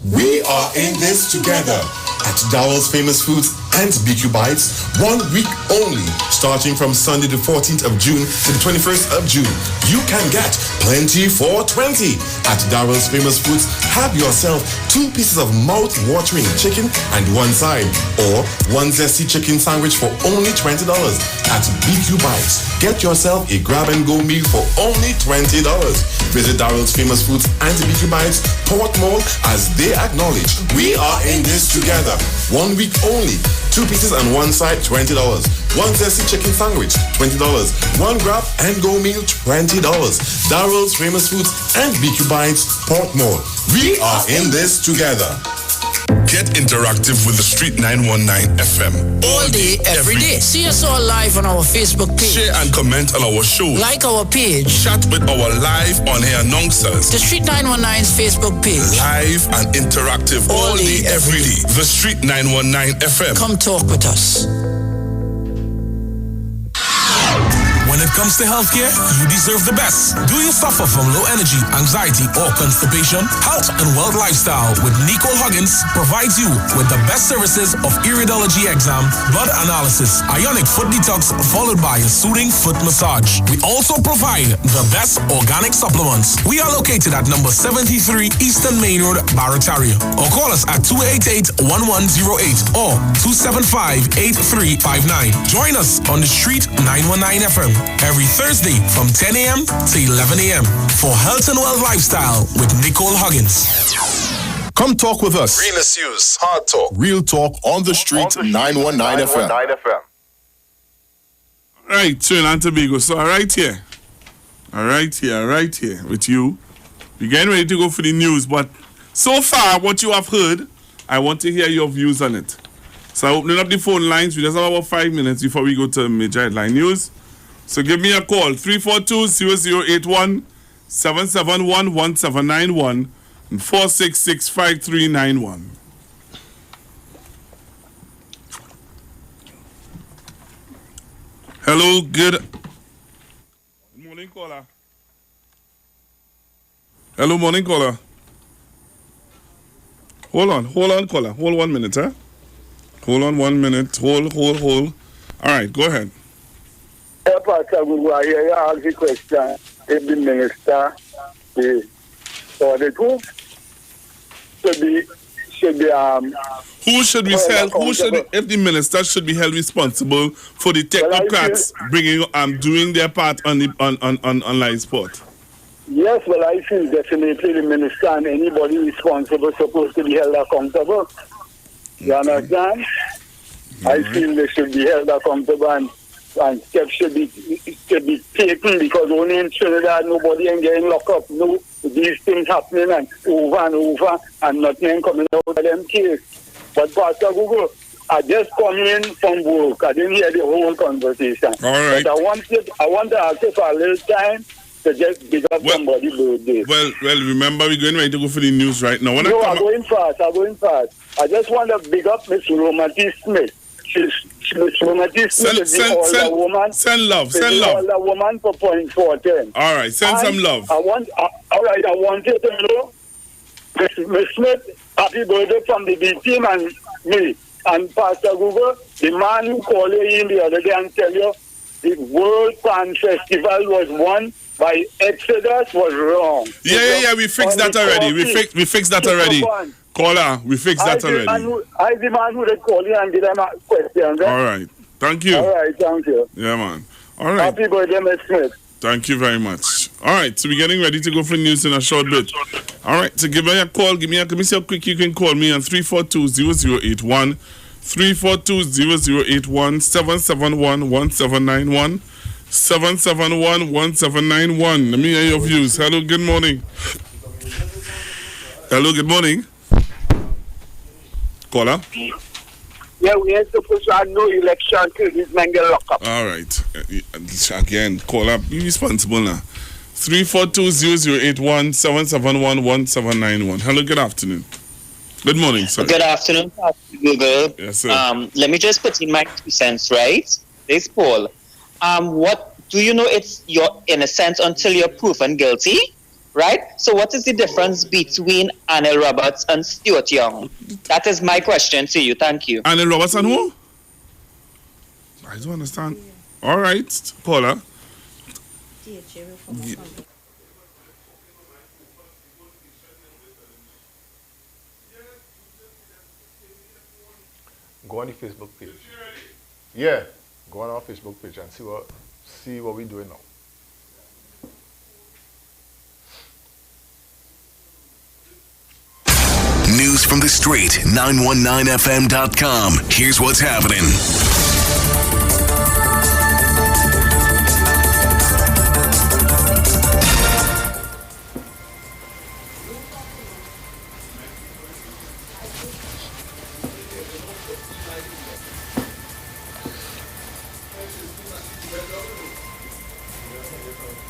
We are in this together at Darrell's Famous Foods and BQ Bites, 1 week only, starting from Sunday the 14th of June to the 21st of June. You can get plenty for 20 at Darrell's Famous Foods. Have yourself 2 pieces of mouth-watering chicken and 1 side, or 1 zesty chicken sandwich for only $20 at BQ Bites. Get yourself a grab-and-go meal for only $20. Visit Darrell's Famous Foods and BQ Bites, Port Mall, as they acknowledge we are in this together. 1 week only. 2 pieces and 1 side, $20. 1 zesty chicken sandwich, $20. 1 grab and go meal, $20. Darrell's Famous Foods and BQ Bites, Port Mall. We are in this together. Get interactive with the Street 919 FM. All day, every day. See us all live on our Facebook page. Share and comment on our show. Like our page. Chat with our live on-air announcers. The Street 919's Facebook page. Live and interactive all day, every day. The Street 919 FM. Come talk with us. When it comes to healthcare, you deserve the best. Do you suffer from low energy, anxiety, or constipation? Health and Wealth Lifestyle with Nicole Huggins provides you with the best services of iridology exam, blood analysis, ionic foot detox, followed by a soothing foot massage. We also provide the best organic supplements. We are located at number 73 Eastern Main Road, Barrataria. Or call us at 288-1108 or 275-8359. Join us on the Street 919 FM. Every Thursday from 10 a.m. to 11 a.m. for Health and Wealth Lifestyle with Nicole Huggins. Come talk with us. Realest news, hard talk. Real talk on the street, 919 FM. All right, Trinidad and Tobago. So, right here with you. We're getting ready to go for the news, but so far, what you have heard, I want to hear your views on it. So, I'm opening up the phone lines. We just have about 5 minutes before we go to major headline news. So give me a call, 342-0081, 771-1791, and 466-5391. Hello, good morning, caller. Hello, morning, caller. Hold on, caller. Hold 1 minute, huh? Hold on 1 minute. Hold. All right, go ahead. Pastor Gugu, I hear you ask the question if the minister, the audit who should be who should be held? If the minister should be held responsible for the technocrats doing their part on live sport? Yes, well, I feel definitely the minister and anybody responsible supposed to be held accountable. You understand? I feel they should be held accountable and steps should be taken, because only in Trinidad nobody ain't getting locked up. No, these things happening and over and nothing coming out of them case. But Pastor Google, I just come in from work. I didn't hear the whole conversation. All right. But I want to ask you for a little time to just pick up somebody's birthday. Well, remember we're going ready to go for the news right now. I'm going fast. I just want to big up Miss Roma T. Smith. Send love. The woman for point 410. All right, send some love. I want you to know, Miss Smith, happy birthday from the B team and me and Pastor Google. The man who called you in the other day and tell you the World Pan Festival was won by Exodus was wrong. Yeah. We fixed that already. We fixed that already. Caller, we fixed that already. I the man who call you and give them a question. Right? All right. Thank you. All right, thank you. Yeah, man. All right. Happy birthday, Miss Smith. Thank you very much. All right, so we're getting ready to go for news in a short bit. All right, so give me a call. Let me see how quick you can call me on 342-0081, 342-0081 771-1791 771-1791. Let me hear your views. Hello, good morning. Hello, good morning. Caller. Yeah, we ain't supposed to have no election till these men get locked up. All right. Again, caller, be responsible now. 342-0081 771-1791. Hello, good afternoon. Good morning, sir. Good afternoon, Google. Yes, sir. Let me just put in my 2 cents, right? This Paul. What do you know? It's you're innocent until you're proven guilty, right? So, what is the difference between Anil Roberts and Stuart Young? That is my question to you. Thank you. Anil Roberts and who? I don't understand. All right, caller. Go on the Facebook page. Yeah, go on our Facebook page and see what we're doing now. News from the street, 919fm.com. Here's what's happening.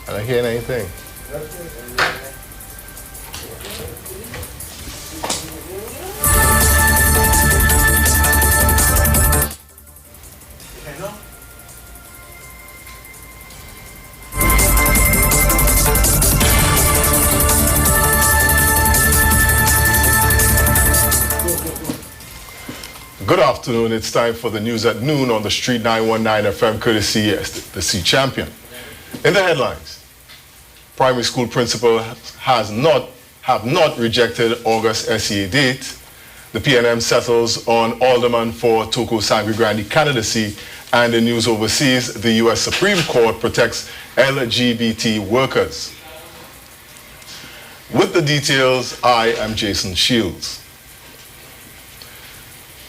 I don't hear anything. Good afternoon. It's time for the news at noon on the Street 919 FM, courtesy the C Champion. In the headlines, primary school principal have not rejected August SEA date. The PNM settles on Alderman for Toko Sangre Grande candidacy, and in news overseas, the U.S. Supreme Court protects LGBT workers. With the details, I am Jason Shields.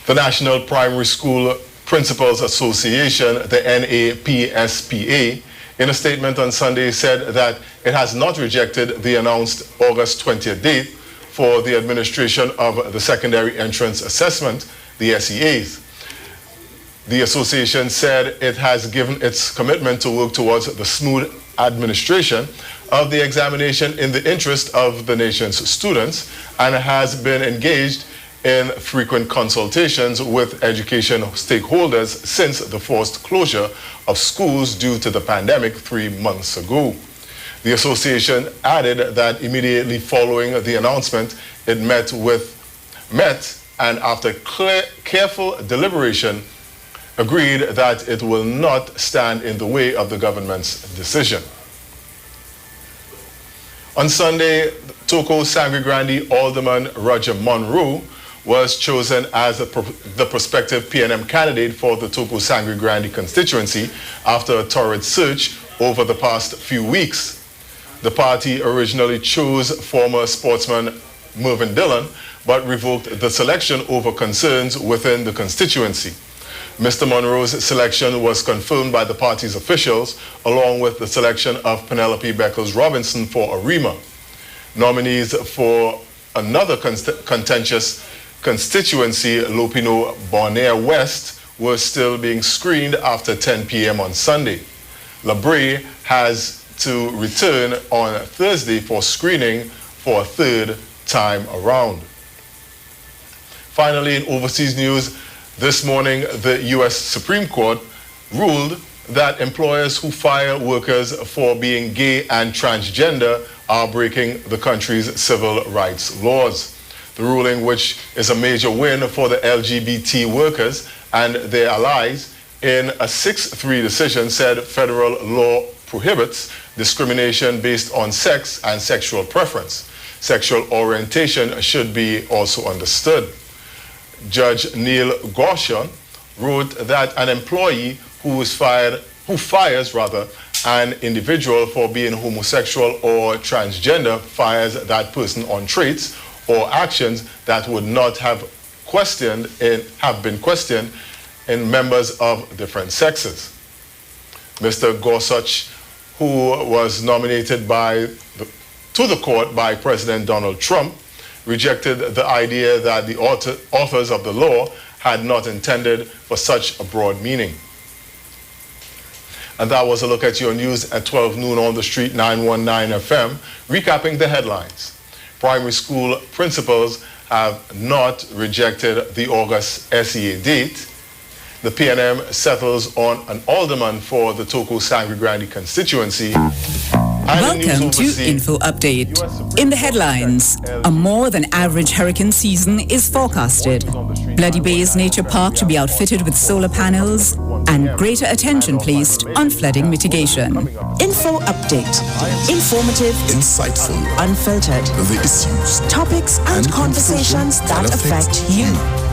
The National Primary School Principals Association, the NAPSPA, in a statement on Sunday said that it has not rejected the announced August 20th date for the administration of the Secondary Entrance Assessment, the SEAs. The association said it has given its commitment to work towards the smooth administration of the examination in the interest of the nation's students and has been engaged in frequent consultations with education stakeholders since the forced closure of schools due to the pandemic 3 months ago. The association added that immediately following the announcement, it met and after careful deliberation, agreed that it will not stand in the way of the government's decision. On Sunday, Toko Sangre Grande Alderman Roger Monroe was chosen as the prospective PNM candidate for the Toko Sangre Grande constituency after a torrid search over the past few weeks. The party originally chose former sportsman Mervyn Dillon, but revoked the selection over concerns within the constituency. Mr. Monroe's selection was confirmed by the party's officials, along with the selection of Penelope Beckles Robinson for Arima. Nominees for another contentious constituency, Lopino Bonaire West, were still being screened after 10 p.m. on Sunday. Labrie has to return on Thursday for screening for a third time around. Finally, in overseas news, this morning the U.S. Supreme Court ruled that employers who fire workers for being gay and transgender are breaking the country's civil rights laws. The ruling, which is a major win for the LGBT workers and their allies, in a 6-3 decision said federal law prohibits discrimination based on sex and sexual preference. Sexual orientation should be also understood. Judge Neil Gorsuch wrote that an employee who fires an individual for being homosexual or transgender fires that person on traits or actions that would not have have been questioned in members of different sexes. Mr. Gorsuch, who was nominated to the court by President Donald Trump, rejected the idea that the authors of the law had not intended for such a broad meaning. And that was a look at your news at 12 noon on the street 919 FM, recapping the headlines. Primary school principals have not rejected the August SEA date. The PNM settles on an alderman for the Toko Sangre Grande constituency. Welcome to Info Update. In the headlines, a more than average hurricane season is forecasted. Bloody Bay's Nature Park to be outfitted with solar panels and greater attention placed on flooding mitigation. Info Update. Informative, insightful, unfiltered. The issues, topics and conversations that affect you.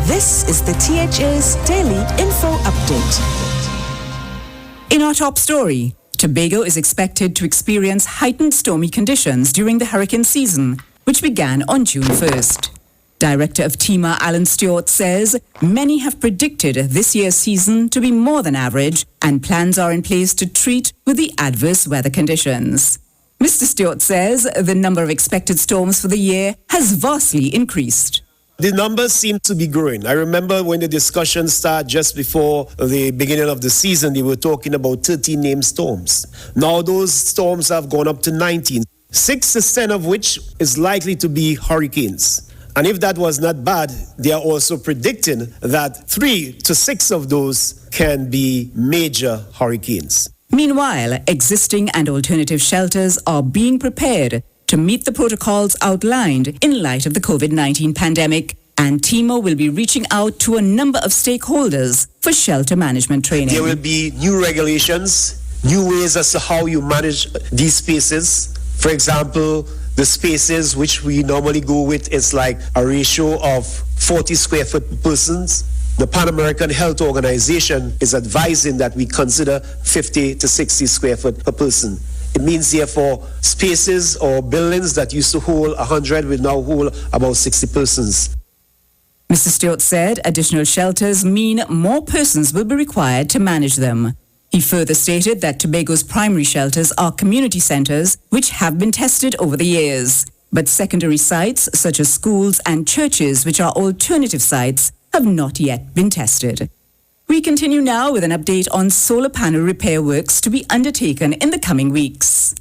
This is the THA's Daily Info Update. In our top story, Tobago is expected to experience heightened stormy conditions during the hurricane season, which began on June 1st. Director of TEMA Alan Stewart says many have predicted this year's season to be more than average and plans are in place to treat with the adverse weather conditions. Mr. Stewart says the number of expected storms for the year has vastly increased. The numbers seem to be growing. I remember when the discussion started just before the beginning of the season, they were talking about 13 named storms. Now those storms have gone up to 19, 6% of which is likely to be hurricanes. And if that was not bad, they are also predicting that 3 to 6 of those can be major hurricanes. Meanwhile, existing and alternative shelters are being prepared to meet the protocols outlined in light of the COVID-19 pandemic, and TEMA will be reaching out to a number of stakeholders for shelter management training. There will be new regulations, new ways as to how you manage these spaces. For example, the spaces which we normally go with is like a ratio of 40 square foot per persons. The Pan American Health Organization is advising that we consider 50 to 60 square foot per person. It means, therefore, spaces or buildings that used to hold 100 will now hold about 60 persons. Mr. Stewart said additional shelters mean more persons will be required to manage them. He further stated that Tobago's primary shelters are community centers which have been tested over the years. But secondary sites, such as schools and churches, which are alternative sites, have not yet been tested. We continue now with an update on solar panel repair works to be undertaken in the coming weeks.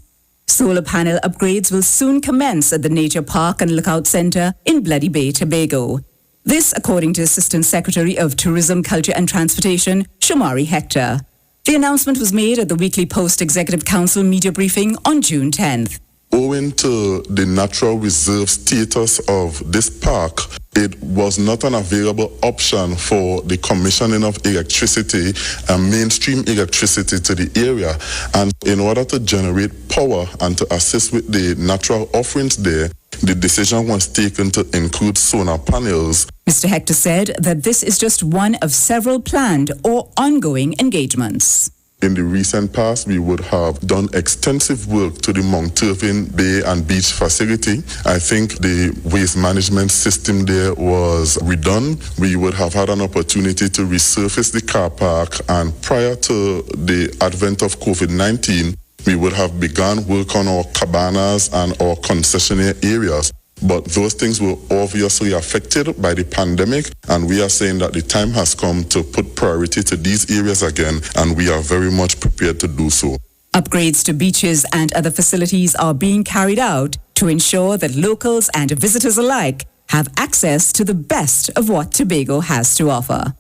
Solar panel upgrades will soon commence at the Nature Park and Lookout Centre in Bloody Bay, Tobago. This, according to Assistant Secretary of Tourism, Culture and Transportation, Shamari Hector. The announcement was made at the Weekly Post Executive Council media briefing on June 10th. Owing to the natural reserve status of this park, it was not an available option for the commissioning of electricity and mainstream electricity to the area. And in order to generate power and to assist with the natural offerings there, the decision was taken to include solar panels. Mr. Hector said that this is just one of several planned or ongoing engagements. In the recent past, we would have done extensive work to the Mount Irving Bay and Beach facility. I think the waste management system there was redone. We would have had an opportunity to resurface the car park, and prior to the advent of COVID-19, we would have begun work on our cabanas and our concessionaire areas. But those things were obviously affected by the pandemic, and we are saying that the time has come to put priority to these areas again, and we are very much prepared to do so. Upgrades to beaches and other facilities are being carried out to ensure that locals and visitors alike have access to the best of what Tobago has to offer.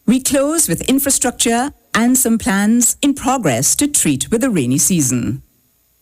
We close with infrastructure and some plans in progress to treat with the rainy season.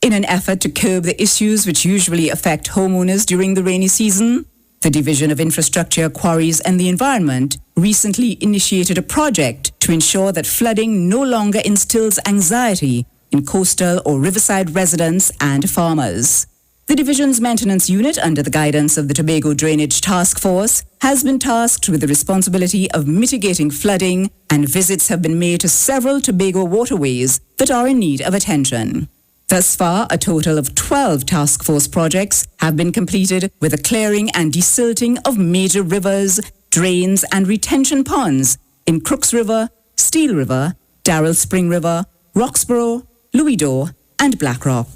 In an effort to curb the issues which usually affect homeowners during the rainy season, the Division of Infrastructure, Quarries and the Environment recently initiated a project to ensure that flooding no longer instills anxiety in coastal or riverside residents and farmers. The division's maintenance unit, under the guidance of the Tobago Drainage Task Force, has been tasked with the responsibility of mitigating flooding, and visits have been made to several Tobago waterways that are in need of attention. Thus far, a total of 12 task force projects have been completed with the clearing and desilting of major rivers, drains and retention ponds in Crooks River, Steel River, Darrell Spring River, Roxborough, Louis D'Or and Blackrock.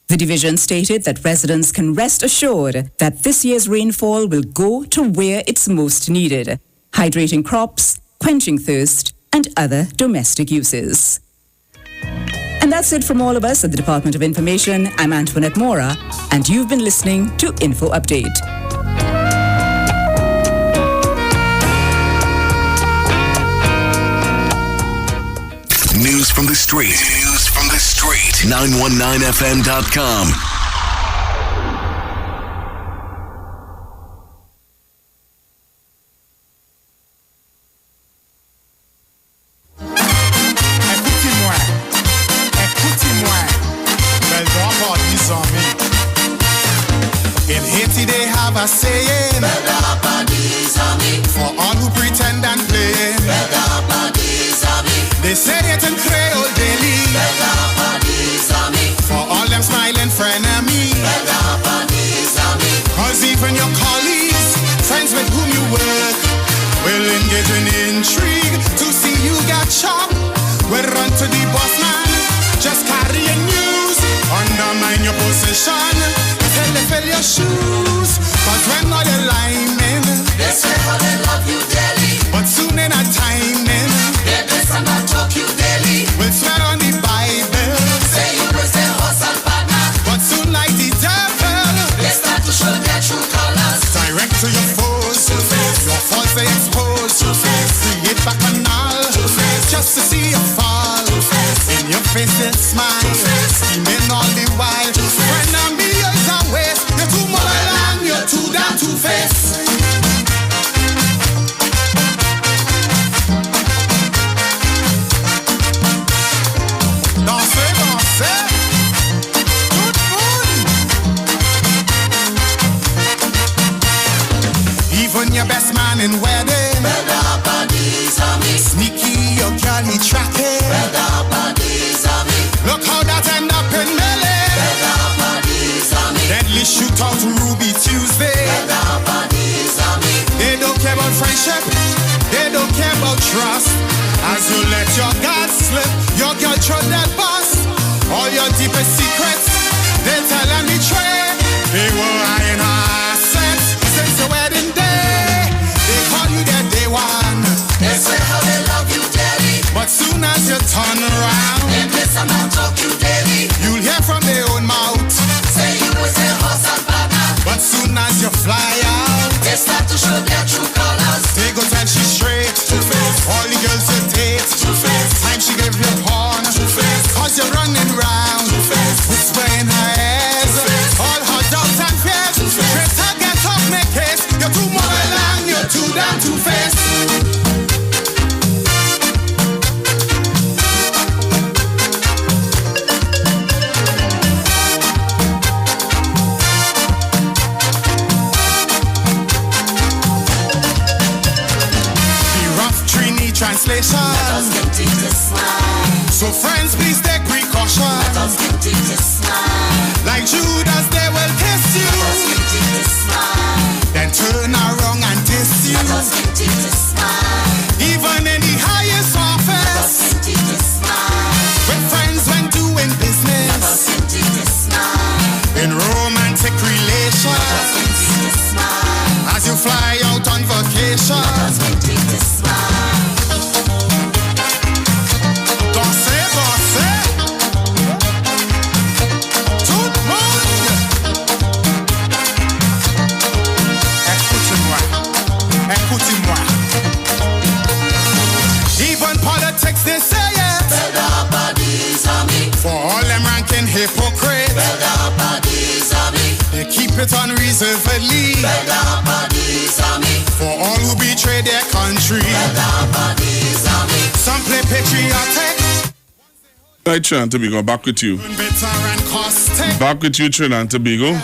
The division stated that residents can rest assured that this year's rainfall will go to where it's most needed, hydrating crops, quenching thirst and other domestic uses. And that's it from all of us at the Department of Information. I'm Antoinette Mora, and you've been listening to Info Update. News from the street. News from the street. 919fm.com. In Haiti they have a saying, for all who pretend and play. They say it in Creole daily, for all them smiling frenemy. Cause even your colleagues, friends with whom you work, will engage in intrigue to see you get chopped. We'll run to the boss man, just carrying news, undermine your position. Tell them fill your shoes, cause when all your linemen, they say how they love you daily, but soon in a timing, they bless and not talk you daily. We'll swear on the Bible, say you was their horse and partner, but soon like the devil, they start to show their true colors. Direct to your foes, your faults they expose, create bacchanal, just to see you fall. In your face they smile, scheming all the while. When I'm years away, you're too motherland, you're too damn two-faced. Dansez, dansez, tout le monde. Even your best man in wedding, sneaky, your girl he tracking. Look how that end up in melee. Deadly shootout Ruby Tuesday. They don't care about friendship, they don't care about trust. As you let your guard slip, your girl throw that bus. All your deepest secrets, they tell and betray. They were eyeing her assets since the wedding day. They call you their day one. They say how they love you daily, but soon as you turn around, they miss and not talk you daily. You'll hear from their own mouth, say you was their horse and partner, but soon as you fly out, they start to show their true colors. They go tell she straight, all the girls you date, time she gave you porn, cause you're running round, whisper in her ears, all her doubts and fears. Straight up, get up, make case. You're too motherland, you're too damn two-faced. Translation. So friends, please take precaution. Like Judas, they will kiss you, then turn around and diss you. Even in the highest office, with friends when doing business, in romantic relations, as you fly out on vacation. Even politics, they say it. For all them ranking hypocrites, they keep it unreservedly. For all who betray their country, some play patriotic. Right, Trinidad and Tobago, back with you. Back with you, Trinidad and Tobago.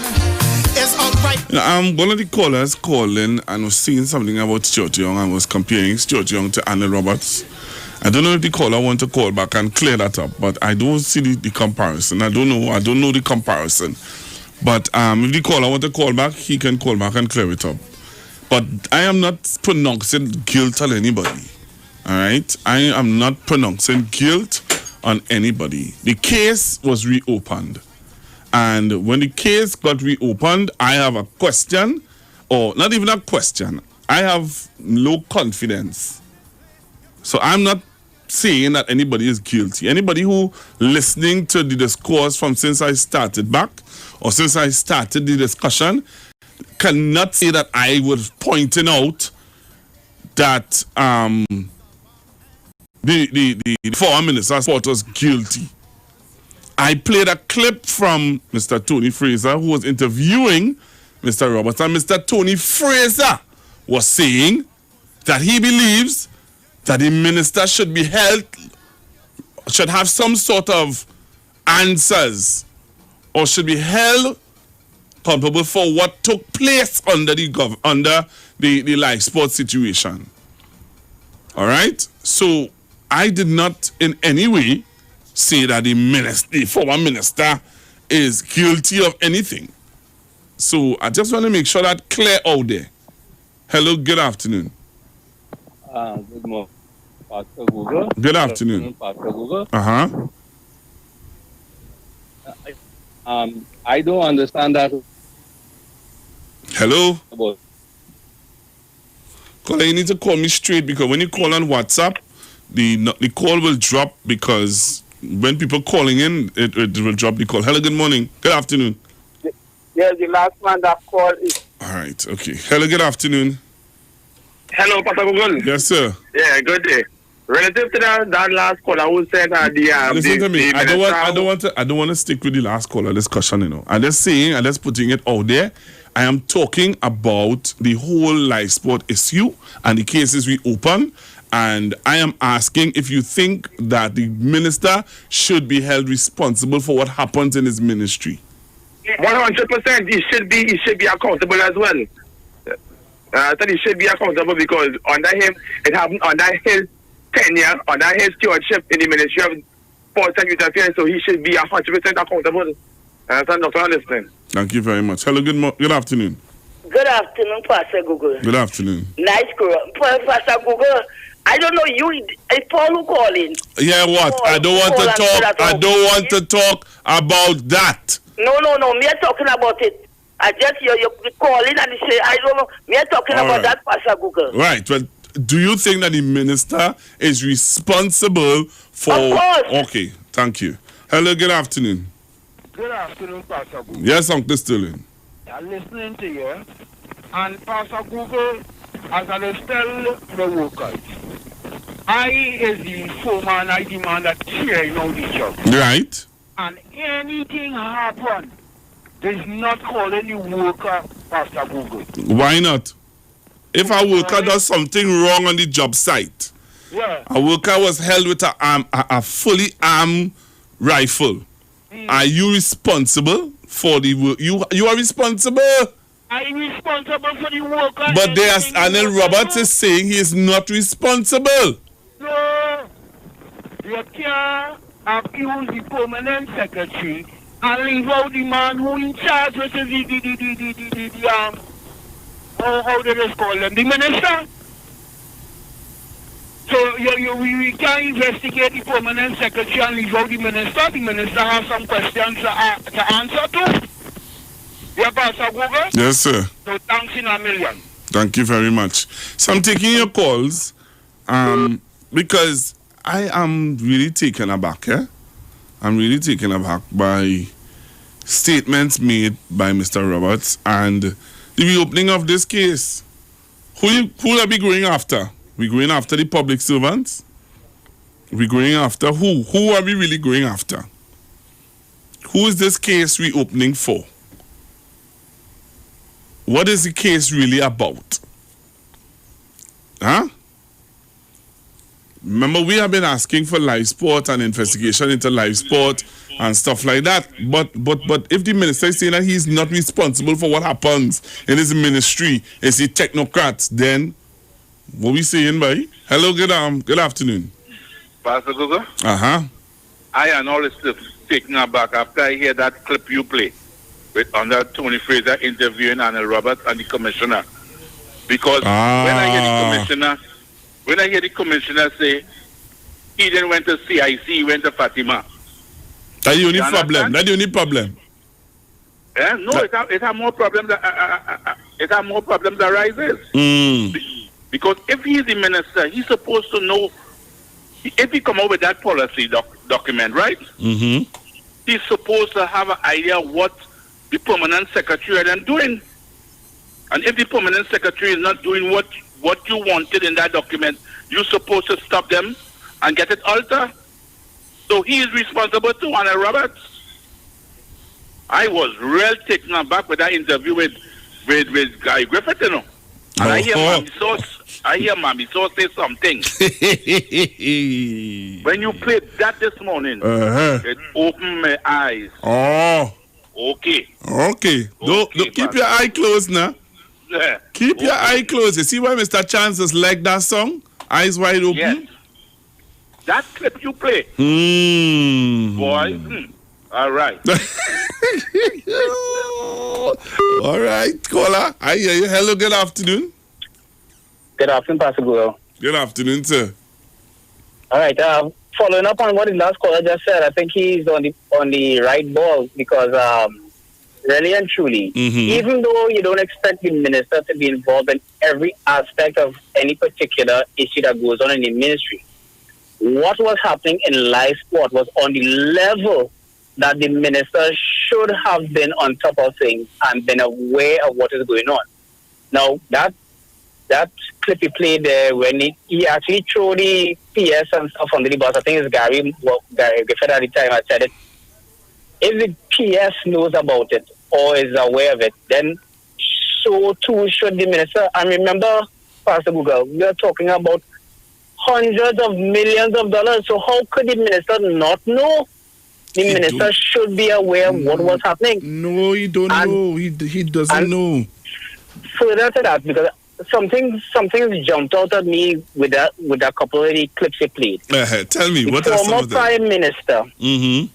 One of the callers calling and was saying something about Stuart Young and was comparing Stuart Young to Arnold Roberts. I don't know if the caller want to call back and clear that up, but I don't see the comparison. I don't know the comparison. But if the caller want to call back, he can call back and clear it up. But I am not pronouncing guilt on anybody. All right? I am not pronouncing guilt on anybody. The case was reopened. And when the case got reopened, I have a question, or not even a question. I have low confidence. So I'm not saying that anybody is guilty. Anybody who listening to the discourse from since I started back, or since I started the discussion, cannot say that I was pointing out that the former minister was guilty. I played a clip from Mr. Tony Fraser, who was interviewing Mr. Roberts, and Mr. Tony Fraser was saying that he believes that the minister should be held, should have some sort of answers, or should be held culpable for what took place under the live sports situation. All right? So I did not in any way say that the former minister is guilty of anything. So I just want to make sure that clear out there. Hello, good afternoon. Good morning, Pastor Google. Good afternoon. Pastor Google. I don't understand that. Hello? Caller, you need to call me straight, because when you call on WhatsApp, the call will drop, because when people calling in, it will drop the call. Hello, good morning. Good afternoon. Yeah, the last man that called is... All right, okay. Hello, good afternoon. Hello, Pastor Google. Yes, sir. Yeah, good day. Relative to that last caller who said that listen to me. I don't want to stick with the last caller discussion. You know, I'm just putting it out there. I am talking about the whole live sport issue and the cases we open. And I am asking if you think that the minister should be held responsible for what happens in his ministry. 100%. He should be accountable as well. I said he should be accountable, because under him, it happened under his tenure, under his stewardship in the Ministry of Sports and Youth Affairs, so he should be 100% accountable. So not listening. Thank you very much. Hello, good afternoon. Good afternoon, Pastor Google. Good afternoon. Nice girl. Pastor Google, I don't know, it's Paul who calling. Yeah, what? Paul, I don't want to talk about that. No, me are talking about it. I just you're calling and you say, I don't know. Me are talking about that, Pastor Google. Right. Well, do you think that the minister is responsible for... Of course. Okay, thank you. Hello, good afternoon. Good afternoon, Pastor Google. Yes, Uncle Sterling. I'm listening to you. And Pastor Google, as I tell the workers, I is the foreman, I demand that carrying out the job. Right. And anything happen, there's not calling the worker, Pastor Google. Why not? If a worker does something wrong on the job site, a worker was held with a fully armed rifle, are you responsible for the work? You are responsible. I'm responsible for the worker. But Anil Roberts is saying he is not responsible. No, you can't accuse the permanent secretary and leave out the man who in charge, which is how do they call them? The minister. So we can investigate the permanent secretary and leave out the minister. The minister has some questions to answer to. Yeah, Pastor Google? Yes, sir. So thanks in a million. Thank you very much. So I'm taking your calls because I am really taken aback. I'm really taken aback by statements made by Mr. Roberts and the reopening of this case. Who are we going after? We going after the public servants? We going after who? Who are we really going after? Who is this case reopening for? What is the case really about? Huh? Remember, we have been asking for live sport and investigation into live sport and stuff like that. But if the minister is saying that he's not responsible for what happens in his ministry, is he technocrats, then what we saying, boy? Hello, good afternoon. Pastor Google? Uh-huh. I am always taken aback after I hear that clip you play with under Tony Fraser interviewing Anil Roberts and the commissioner. Because when I hear the commissioner say he didn't went to CIC, he went to Fatima. That's the only problem. That's the only problem. Yeah? No, it have more problems. It have more problems arises. Because if he's the minister, he's supposed to know. If he come up with that policy document, right? Mm-hmm. He's supposed to have an idea what the permanent secretary are then doing. And if the permanent secretary is not doing what you wanted in that document, you're supposed to stop them and get it altered. So he is responsible too, Anna Roberts. I was real taken aback with that interview with Guy Griffith, you know. And I hear Mammy Sauce say something. When you played that this morning, it opened my eyes. Oh. Okay. Don't keep your eye closed now. Yeah. Keep your eye closed. You see why Mr. Chances like that song? Eyes wide open? Yes. That clip you play. Boy. All right. All right, caller. I hear you. Hello, good afternoon. Good afternoon, Pastor Google. Good afternoon, sir. All right. Following up on what the last caller just said, I think he's on the right ball because really and truly, even though you don't expect the minister to be involved in every aspect of any particular issue that goes on in the ministry, what was happening in live sport was on the level that the minister should have been on top of things and been aware of what is going on. Now, that clip he played there when he actually threw the PS and stuff under the bus, I think it's Gary Griffith at the time I said it. If the PS knows about it or is aware of it, then so too should the minister. And remember, Pastor Google, we are talking about hundreds of millions of dollars. So how could the minister not know? The minister should be aware of what was happening. No, he don't know. He doesn't know. Further to that, because something jumped out at me with a couple of the clips he played. Tell me, what are some of them? The former Prime Minister, in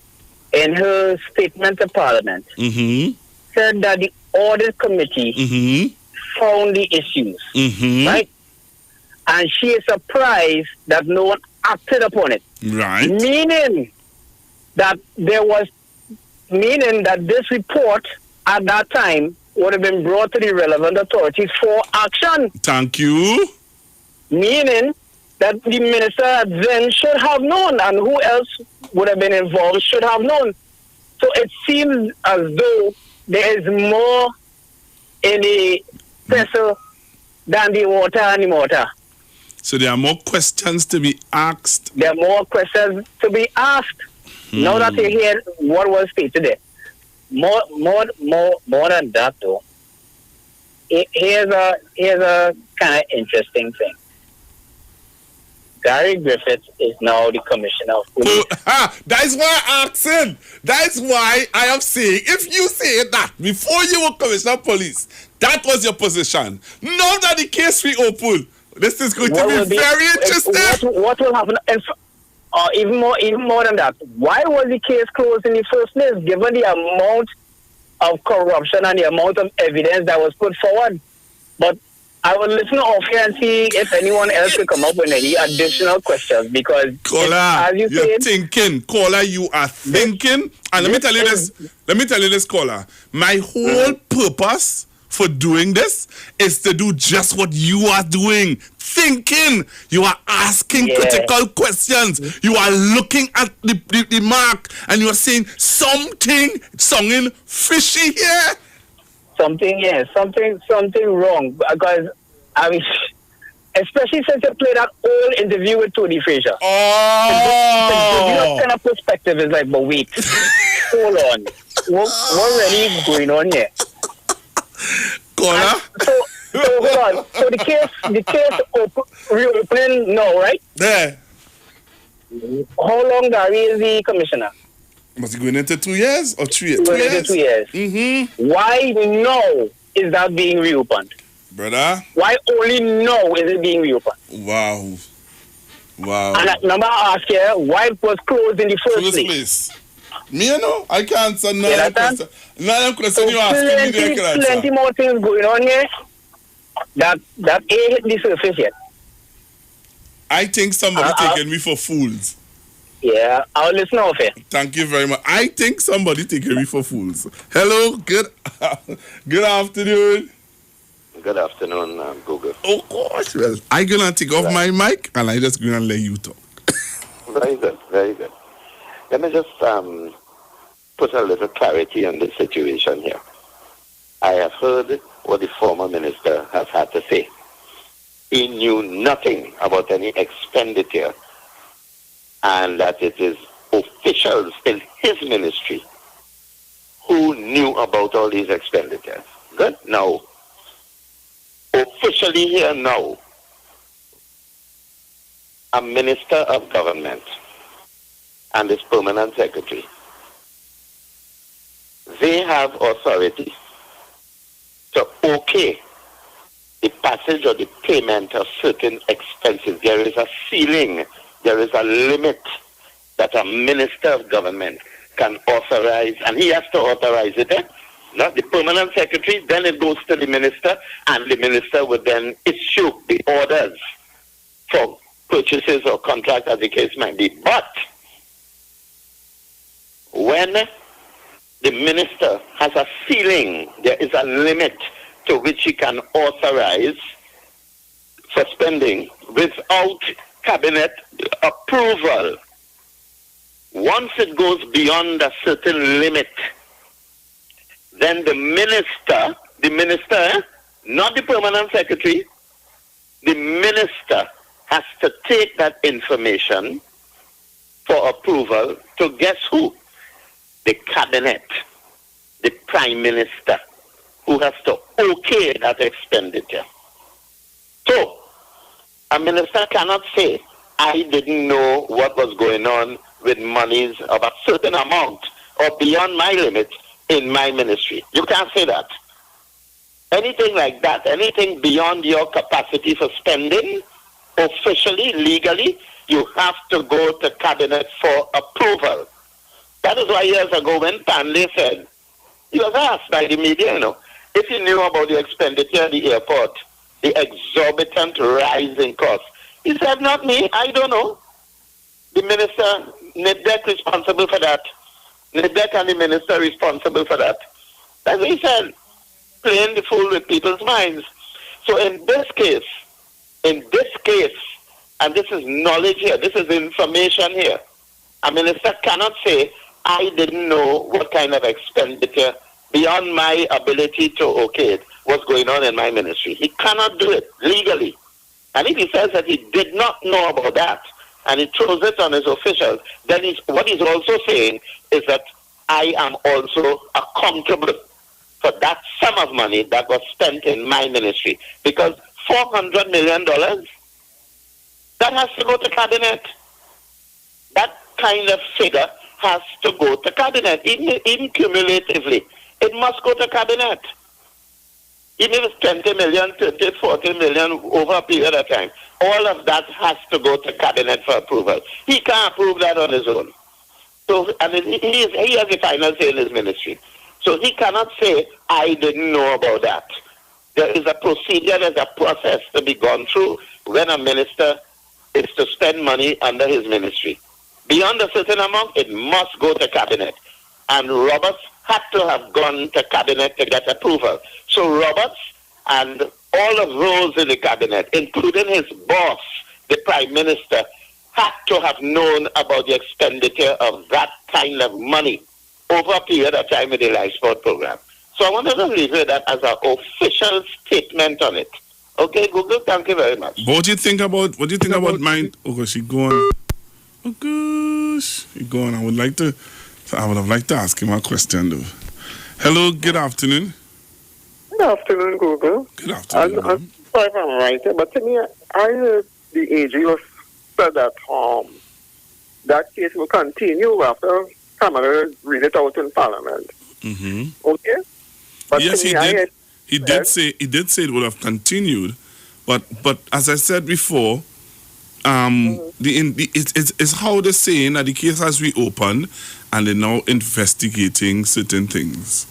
her statement to Parliament, said that the Audit Committee found the issues, right? And she is surprised that no one acted upon it. Right. Meaning that this report at that time would have been brought to the relevant authorities for action. Thank you. Meaning that the minister then should have known, and who else would have been involved should have known. So it seems as though there is more in the vessel than the water and the mortar. So there are more questions to be asked. There are more questions to be asked. Now that you hear what was stated there. More than that, though. Here's a kind of interesting thing. Gary Griffith is now the commissioner of police. That's why I'm asking. That's why I am saying, if you say that before you were commissioner of police, that was your position. Now that the case reopened, this is going to be very interesting. What will happen? Even more than that. Why was the case closed in the first place, given the amount of corruption and the amount of evidence that was put forward? But I will listen off here and see if anyone else will come up with any additional questions, because Caller, you're thinking. Caller, you are thinking. And let me tell you this, caller. My whole purpose for doing this is to do just what you are doing. Thinking. You are asking critical questions. You are looking at the mark and you are saying something fishy here. Something wrong. Because I mean, especially since you played that old interview with Tony Fraser. Oh, the kind of perspective is like, but wait, hold on, what really is going on here? Caller. So hold on. So the case reopening now, right? Yeah. How long Gary is the commissioner? Must he going into 2 years or 3 years? 2 years. 2 years. Mm-hmm. Why now is that being reopened? Brother? Why only now is it being reopened? Wow. And number I ask here, why it was closed in the first place? Me, you know, I can't answer none of the question you asking me there. Plenty more things going on here. that ain't hit the surface yet. I think somebody taking me for fools. Yeah, I'll listen off here. Thank you very much. I think somebody taking me for fools. Hello, good afternoon. Good afternoon, Google. Oh gosh, well, I'm gonna take off my mic and I just gonna let you talk. Very good, very good. Let me just put a little clarity on the situation here. I have heard what the former minister has had to say. He knew nothing about any expenditure, and that it is officials in his ministry who knew about all these expenditures. Good? Now, officially here now, a minister of government and his permanent secretary, they have authority to okay the passage or the payment of certain expenses. There is a ceiling, there is a limit that a minister of government can authorize, and he has to authorize it. Not the permanent secretary, then it goes to the minister, and the minister would then issue the orders for purchases or contracts, as the case might be. But when the minister has a ceiling, there is a limit to which he can authorize for spending without cabinet approval. Once it goes beyond a certain limit, then the minister, not the permanent secretary, the minister has to take that information for approval to guess who? The cabinet, the prime minister, who has to okay that expenditure. So, a minister cannot say, I didn't know what was going on with monies of a certain amount or beyond my limit in my ministry. You can't say that. Anything like that, anything beyond your capacity for spending, officially, legally, you have to go to cabinet for approval. That is why years ago when Panley said, he was asked by the media, if he knew about the expenditure at the airport, the exorbitant rise in costs. He said, not me, I don't know. The minister, NIDEC responsible for that. NIDEC and the minister responsible for that. That's what he said, playing the fool with people's minds. So in this case, and this is knowledge here, this is information here, a minister cannot say, I didn't know what kind of expenditure beyond my ability to okay it was going on in my ministry. He cannot do it legally. And if he says that he did not know about that, and he throws it on his officials, then what he's also saying is that I am also accountable for that sum of money that was spent in my ministry. Because $400 million, that has to go to cabinet. That kind of figure has to go to cabinet, even cumulatively. It must go to cabinet. Even if it's 20 million, 30, 40 million over a period of time, all of that has to go to cabinet for approval. He can't approve that on his own. So, he has the final say in his ministry. So he cannot say, I didn't know about that. There is a procedure, there's a process to be gone through when a minister is to spend money under his ministry. Beyond a certain amount, it must go to cabinet. And Roberts had to have gone to cabinet to get approval. So Roberts and all of those in the cabinet, including his boss, the prime minister, had to have known about the expenditure of that kind of money over a period of time in the life sport program. So I wanted to leave you that as an official statement on it. Okay, Google, thank you very much. What do you think about mine? Oh gosh, she gone. Oh gosh, he gone. I would have liked to ask him a question though. Hello, good afternoon. Good afternoon, Google. Good afternoon. I'm sorry if I'm right, but to me, I heard the AG said that that case will continue after Kamala read it out in Parliament. Mm-hmm. Okay? But yes, to he me, did. He did say it would have continued, but as I said before, it's how they're saying that the case has reopened and they're now investigating certain things,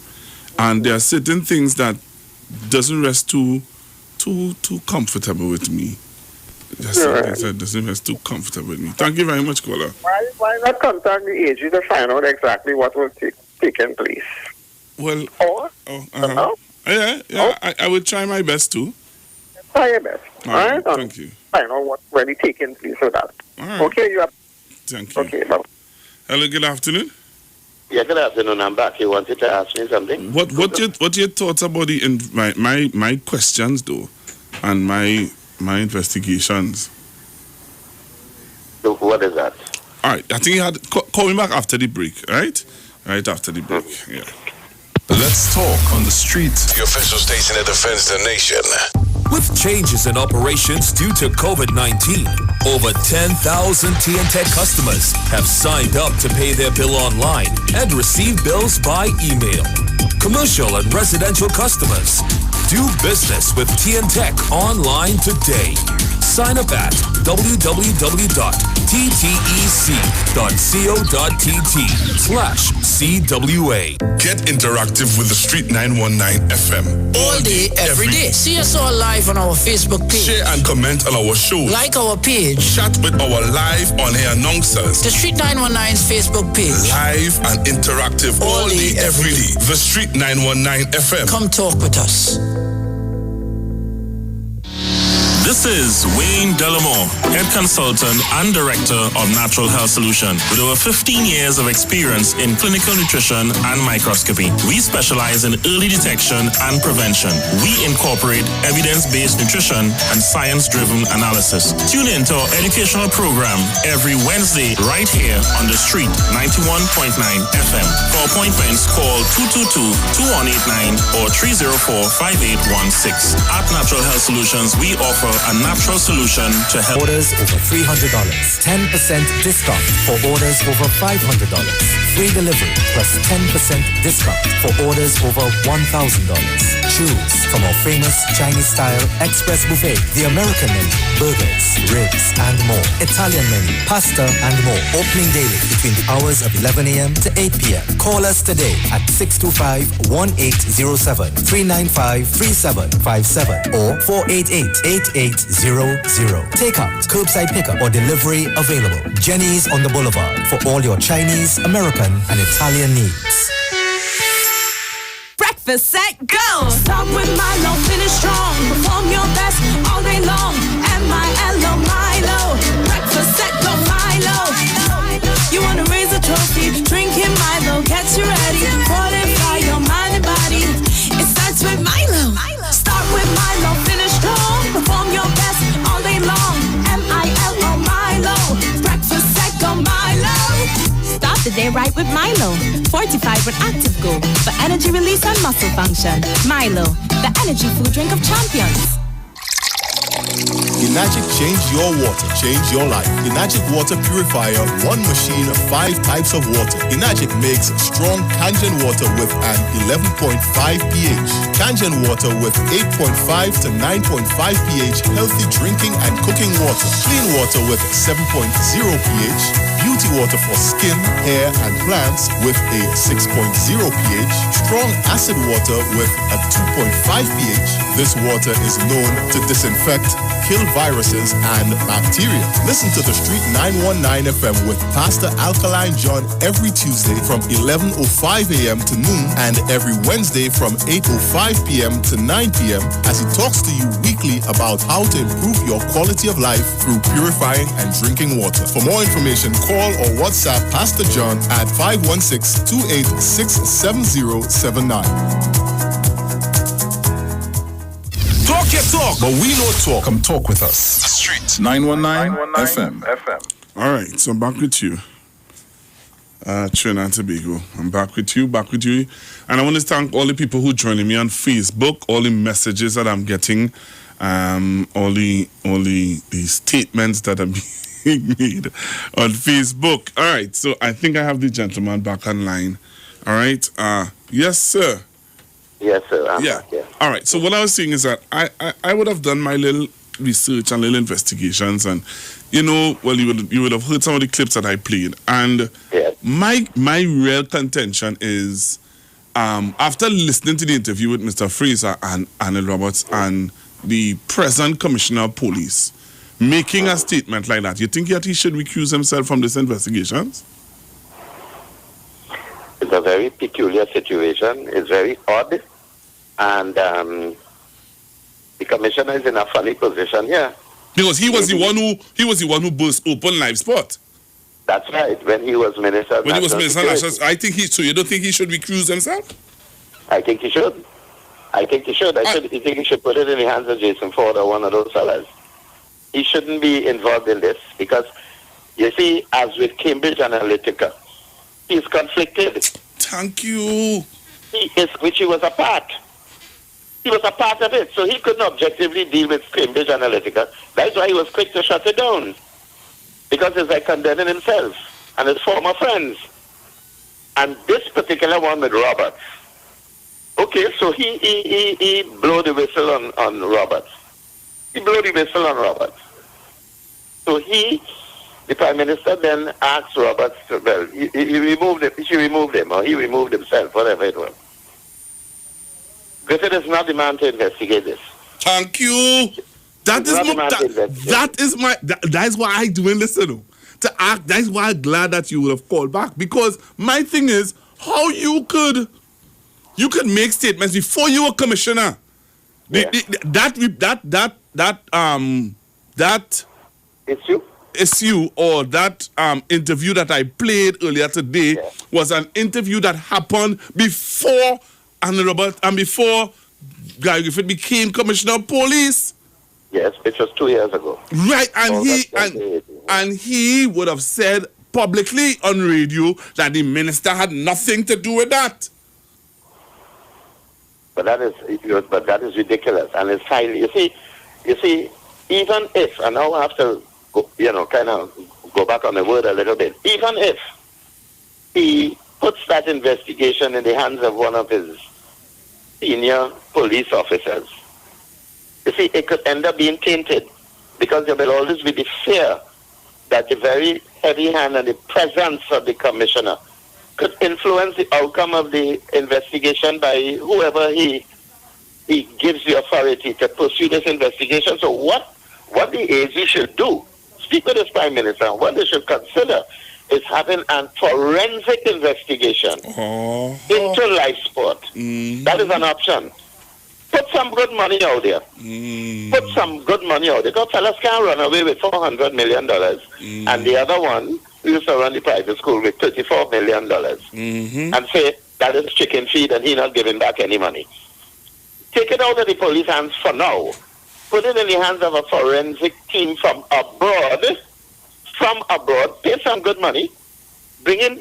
and there are certain things that doesn't rest too too comfortable with me. Just doesn't feel too comfortable with me. Thank you very much, caller. Why not contact the AG to find out exactly what was taking place? Well, No? I will try my best too. Try your best. All right, thank you. Find out what really taking place with that. All right. Okay, you have. Thank you. Okay, bye. Hello, good afternoon. Yeah, good afternoon. I'm back. You wanted to ask me something? What your thoughts about my questions though, and my investigations? So what is that? All right, I think you had call me back after the break, right? Right after the break. Yeah. Let's talk on the street. The official station that defends the nation. With changes in operations due to COVID-19, over 10,000 TNTech customers have signed up to pay their bill online and receive bills by email. Commercial and residential customers, do business with TNTech online today. Sign up at www.ttec.co.tt/CWA. Get interactive with the Street 919 FM. All day, every day. See us all live on our Facebook page. Share and comment on our shows. Like our page. Chat with our live on-air announcers. The Street 919's Facebook page. Live and interactive all day, every day. The Street 919 FM. Come talk with us. This is Wayne Delamore, Head Consultant and Director of Natural Health Solution. With over 15 years of experience in clinical nutrition and microscopy, we specialize in early detection and prevention. We incorporate evidence-based nutrition and science-driven analysis. Tune in to our educational program every Wednesday right here on the Street 91.9 FM. For appointments, call 222-2189 or 304-5816. At Natural Health Solutions, we offer a natural solution to help. Orders over $300, 10% discount for orders over $500. Free delivery plus 10% discount for orders over $1,000. Choose from our famous Chinese-style express buffet, the American menu, burgers, ribs, and more. Italian menu, pasta, and more. Opening daily between the hours of 11 a.m. to 8 p.m. Call us today at 625-1807, 395-3757, or 488-8800. Takeout, curbside pickup, or delivery available. Jenny's on the Boulevard for all your Chinese, American, and Italian needs. Breakfast set, go! Start with Milo, finish strong. Perform your best all day long. M-I-L-O, Milo. Breakfast set, go Milo. You want to raise a trophy, drinking Milo gets you ready. Fortify your mind and body. It starts with Milo. Start with Milo, finish strong. Perform your best all day long. M-I-L-O, Milo. Breakfast set, go Milo. Start the day right with Milo. Fortified with Active Go for energy release and muscle function. Milo, the energy food drink of champions. Enagic changed your water, change your life. Enagic water purifier, one machine, 5 types of water. Enagic makes strong Kangen water with an 11.5 pH. Kangen water with 8.5 to 9.5 pH, healthy drinking and cooking water. Clean water with 7.0 pH. Beauty water for skin, hair, and plants with a 6.0 pH. Strong acid water with a 2.5 pH. This water is known to disinfect, kill viruses and bacteria. Listen to the Street 919 FM with Pastor Alkaline John every Tuesday from 11:05 a.m. to noon and every Wednesday from 8:05 p.m. to 9 p.m. as he talks to you weekly about how to improve your quality of life through purifying and drinking water. For more information, call or WhatsApp Pastor John at 516-286-7079. Talk your talk, but we don't talk. Come talk with us. The Street 919 FM. All right, so I'm back with you. Trinidad and Tobago. I'm back with you. And I want to thank all the people who joining me on Facebook, all the messages that I'm getting, all the statements that are being made on Facebook. All right, so I think I have the gentleman back online. All right. Yes, sir. Yes, sir. Yeah. All right. So what I was saying is that I would have done my little research and little investigations, and you would have heard some of the clips that I played, and my real contention is after listening to the interview with Mr. Fraser and Arnold Roberts and the present Commissioner of Police making a statement like that, you think that he should recuse himself from this investigation? It's a very peculiar situation. It's very odd. And the commissioner is in a funny position here. Because he was the one who burst open Live Sport. That's right. When he was Minister of National Security. I think so you don't think he should recuse himself? I think he should. I think he should put it in the hands of Jason Ford or one of those fellas. He shouldn't be involved in this because, you see, as with Cambridge Analytica, he's conflicted. Thank you. Which he was a part. He was a part of it, so he couldn't objectively deal with Cambridge Analytica. That's why he was quick to shut it down. Because it's like condemning himself and his former friends. And this particular one with Roberts. Okay, so he blew the whistle on Roberts. He blew the whistle on Roberts. So the Prime Minister then asked Roberts to, well, he removed him, she removed him, or he removed himself, whatever it was. Griffith is not the man to investigate this. Thank you. That is why I do listen to act. That's why I'm glad that you would have called back. Because my thing is how you could make statements before you were commissioner. Yeah. That issue or that interview that I played earlier today was an interview that happened before before Guy Griffith became Commissioner of Police. Yes, which was 2 years ago. Right, and he would have said publicly on radio that the minister had nothing to do with that. But that is ridiculous, and it's highly. You see, even if, and now I have to, kind of go back on the word a little bit. Even if he puts that investigation in the hands of one of his senior police officers, you see, it could end up being tainted because there will always be the fear that the very heavy hand and the presence of the commissioner could influence the outcome of the investigation by whoever he gives the authority to pursue this investigation. So what the AG should do, speak with his Prime Minister, what they should consider is having a forensic investigation into Live Sport. That is an option. Put some good money out there. Put some good money out there. Because fellas can't run away with $400 million. And the other one used to run the private school with $34 million. And say that is chicken feed and he not giving back any money. Take it out of the police hands for now. Put it in the hands of a forensic team from abroad. Pay some good money. Bring in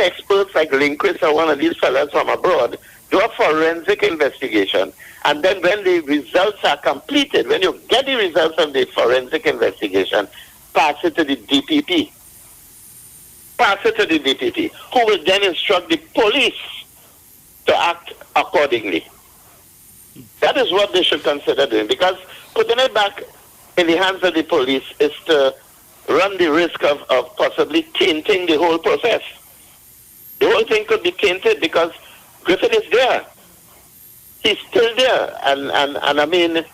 experts like Lindquist or one of these fellas from abroad. Do a forensic investigation. And then when the results are completed, when you get the results of the forensic investigation, pass it to the DPP. Who will then instruct the police to act accordingly. That is what they should consider doing. Because putting it back in the hands of the police is to run the risk of possibly tainting the whole process. The whole thing could be tainted because Griffith is there. He's still there. And I mean,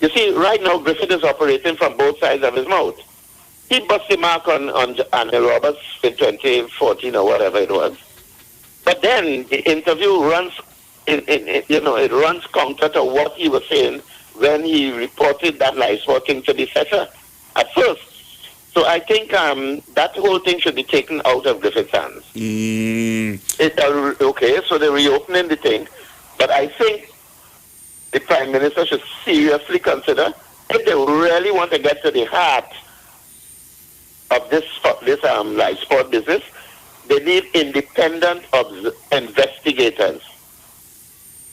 you see, right now Griffith is operating from both sides of his mouth. He bust the mark on Anil Roberts in 2014 or whatever it was. But then the interview runs, it runs counter to what he was saying when he reported that Live Sport thing to the session at first. So I think that whole thing should be taken out of Griffith's hands. Okay, so they're reopening the thing. But I think the Prime Minister should seriously consider, if they really want to get to the heart of this Live Sport business, they need independent investigators,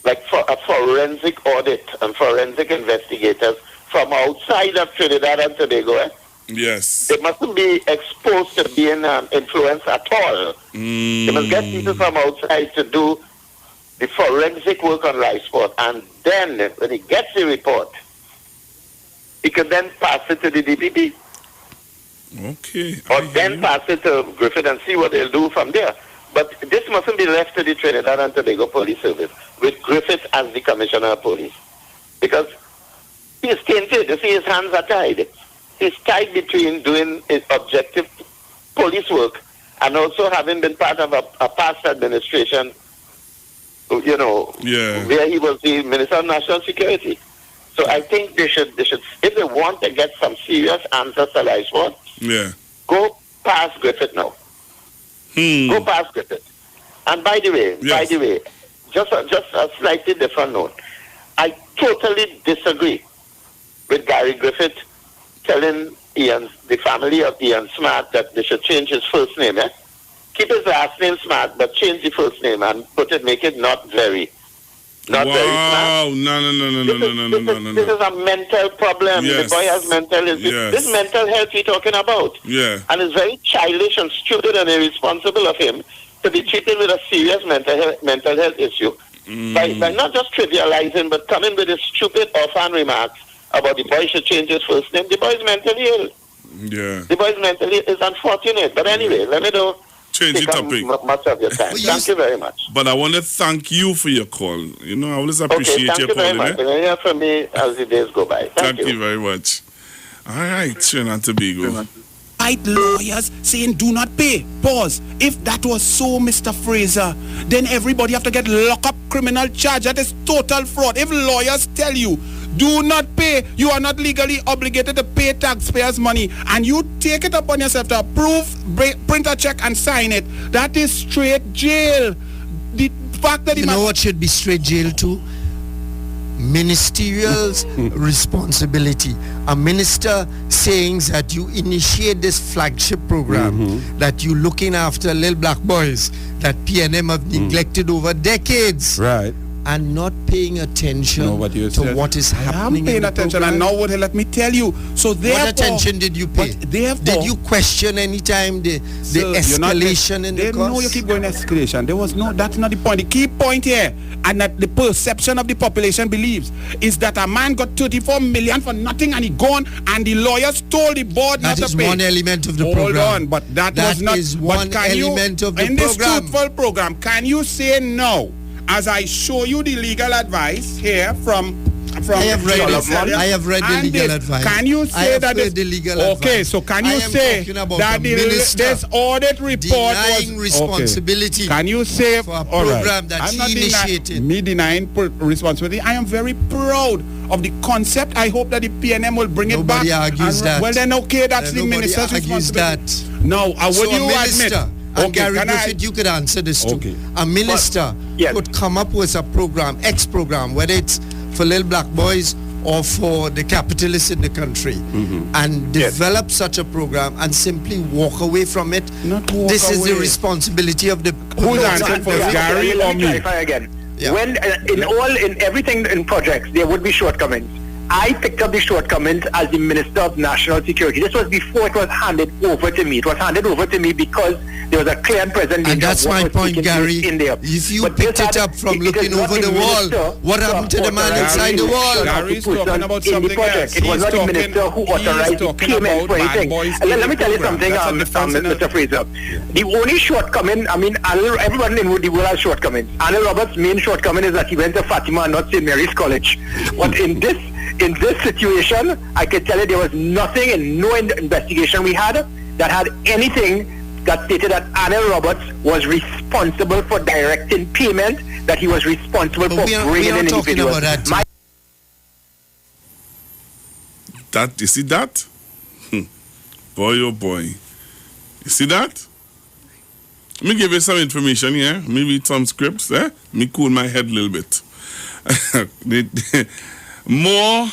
like for a forensic audit and forensic investigators from outside of Trinidad and Tobago. Yes. They mustn't be exposed to being influenced at all. They must get people from outside to do the forensic work on Live Sport, and then when he gets the report, he can then pass it to the DPP. Okay. Or then pass it to Griffith and see what they'll do from there. But this mustn't be left to the Trinidad and Tobago Police Service with Griffith as the Commissioner of Police. Because He is tainted. You see, his hands are tied. He's tied between doing his objective police work and also having been part of a past administration, where he was the Minister of National Security. So I think they should, if they want to get some serious answers to life, go past Griffith now. Go past Griffith. And by the way, just a slightly different note. I totally disagree with Gary Griffith telling the family of Ian Smart that they should change his first name. Keep his last name Smart, but change the first name and make it not very. Not very smart. No. This is a mental problem. Yes. The boy has mental illness. Yes. This mental health we're talking about. Yeah. And it's very childish and stupid and irresponsible of him to be treated with a serious mental health issue. By not just trivializing, but coming with his stupid offhand remarks about the boy should change his first name. The boy is mentally ill. Yeah. The boy is mentally is unfortunate. But anyway, let me know. Change the topic. Much of your time. Thank you very much. But I want to thank you for your call. I always appreciate thank your you very calling. much. And hear from me as the days go by. Thank you very much. All right, Trinidad and Tobago. Fight lawyers saying do not pay. Pause. If that was so, Mr. Fraser, then everybody have to get locked up criminal charge. That is total fraud. If lawyers tell you do not pay, you are not legally obligated to pay taxpayers' money, and you take it upon yourself to approve, print a check and sign it, that is straight jail. The fact that you know what should be straight jail too? Ministerial responsibility. A minister saying that you initiate this flagship program, that you looking after little black boys that PNM have neglected over decades. Right. And not paying attention to what is happening. I'm paying attention, and now what let me tell you. So therefore, what attention did you pay? Did you question any time the escalation in the cost? No, you keep going escalation. There was no. That's not the point. The key point here, and that the perception of the population believes, is that a man got 34 million for nothing, and he gone, and the lawyers told the board not to pay. That is one element of the program. Hold on, but that was not. Is one element of the program. In this truthful program, can you say no? As I show you the legal advice here from I have read the legal advice. Can you say that the legal advice? Okay, so can you say that this audit report was responsibility? Can you say for a program that I'm not initiated? denying responsibility. I am very proud of the concept. I hope that the PNM will bring it back. Nobody argues that. Well, then okay, that's the minister's responsibility. No, would you admit? And Gary Griffith, you could answer this too. A minister could come up with a program, X program, whether it's for little black boys or for the capitalists in the country, and develop such a program and simply walk away from it. This is the responsibility of the. Who's answering for Gary or me? Clarify again. When in everything in projects there would be shortcomings. I picked up the shortcomings as the Minister of National Security. This was before it was handed over to me. It was handed over to me because there was a clear and present danger. And that's my point, Gary. In there. If you picked it up from looking over the wall, what happened to the man inside the wall? Gary's talking about something else. It was not the minister who authorized the payment for anything. Let me tell you something, Mr. Fraser. The only shortcoming, everyone in the world has shortcomings. Anil Roberts' main shortcoming is that he went to Fatima and not St. Mary's College. But in this situation, I can tell you there was nothing and no investigation we had that had anything that stated that Anil Roberts was responsible for directing payment, that he was responsible for bringing in individuals. You see that? Boy, oh boy. You see that? Let me give you some information here. Maybe some scripts. Let me cool my head a little bit. More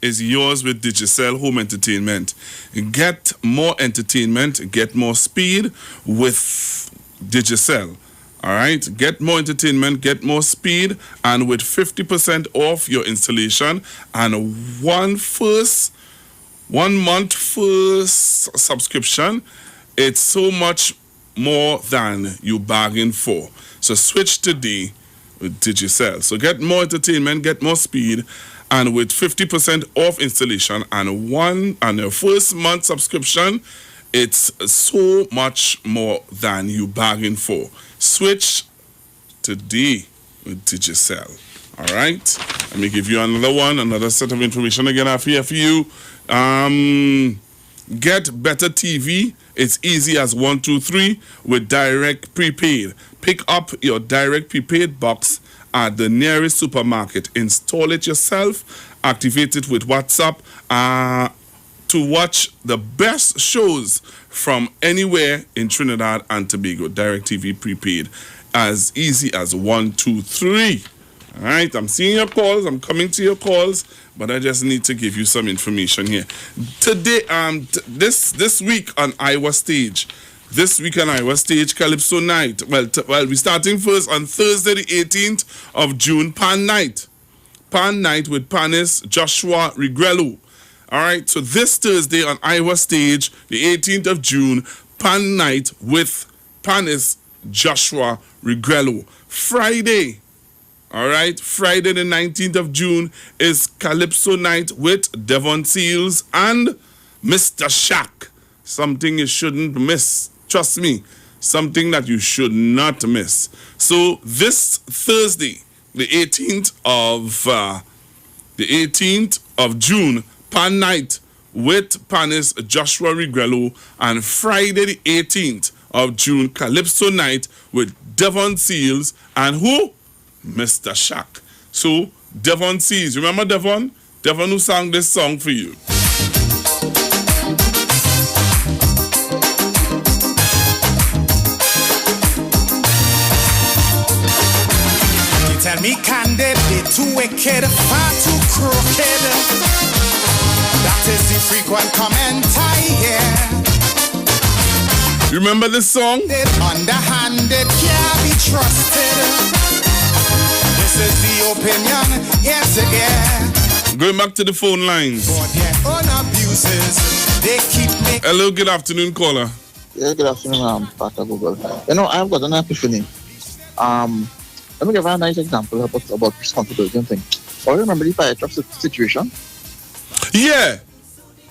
is yours with Digicel Home Entertainment. Get more entertainment, get more speed with Digicel. All right? Get more entertainment, get more speed, and with 50% off your installation and 1 month first subscription, it's so much more than you bargained for. So switch today with Digicel. So get more entertainment, get more speed, and with 50% off installation and your first month subscription, it's so much more than you bargained for. Switch today with Digicel. All right? Let me give you another one, another set of information again I have here for you. Get better TV. It's easy as 1, 2, 3 with direct prepaid. Pick up your direct prepaid box at the nearest supermarket. Install it yourself. Activate it with WhatsApp to watch the best shows from anywhere in Trinidad and Tobago. Direct TV prepaid. As easy as 1, 2, 3. All right, I'm seeing your calls. I'm coming to your calls, but I just need to give you some information here. Today, this week on Iowa Stage, Calypso Night. Well, we're starting first on Thursday, the 18th of June, Pan Night. Pan Night with Panis Joshua Regrello. All right, so this Thursday on Iowa Stage, the 18th of June, Pan Night with Panis Joshua Regrello. Friday, all right, Friday the 19th of June is Calypso Night with Devon Seals and Mr. Shaq. Something you shouldn't miss. Trust me, something that you should not miss. So this Thursday, the 18th of June, Pan Night with Panis Joshua Regrello, and Friday the 18th of June, Calypso Night with Devon Seals and who? Mr. Shaq. So, Devon Seals. Remember Devon? Devon who sang this song for you. You tell me candid, they too wicked, far too crooked. That is the frequent comment I hear. Remember this song? Underhanded, can't be trusted. This is the opinion, yes again. Going back to the phone lines. For their own abuses, they keep making. Hello, good afternoon, caller. Yeah, good afternoon, Pastor Google. You know, I've got an epiphany. Let me give you a nice example about responsibility and things. Oh, remember the fire truck situation? Yeah.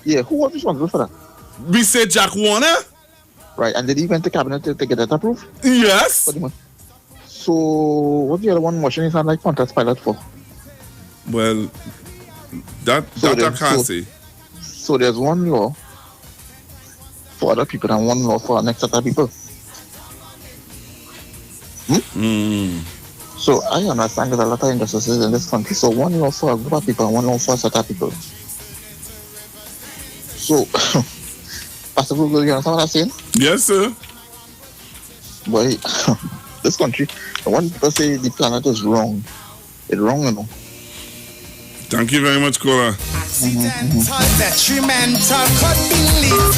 Yeah, who was responsible for that? We said Jack Warner. Right, and did he went to cabinet to get that approved? Yes. So, what's the other one washing his hand like Qantas pilot for? Well, that I can't say. So there's one law for other people and one law for our next set of people. So I understand there's a lot of injustices in this country. So one law for a group of people and one law for a set of people. So, Pastor Google, you understand what I'm saying? Yes, sir. Boy, this country, when people say the planet is wrong, it's wrong, you know. Thank you very much, caller. Detrimental, could be lethal.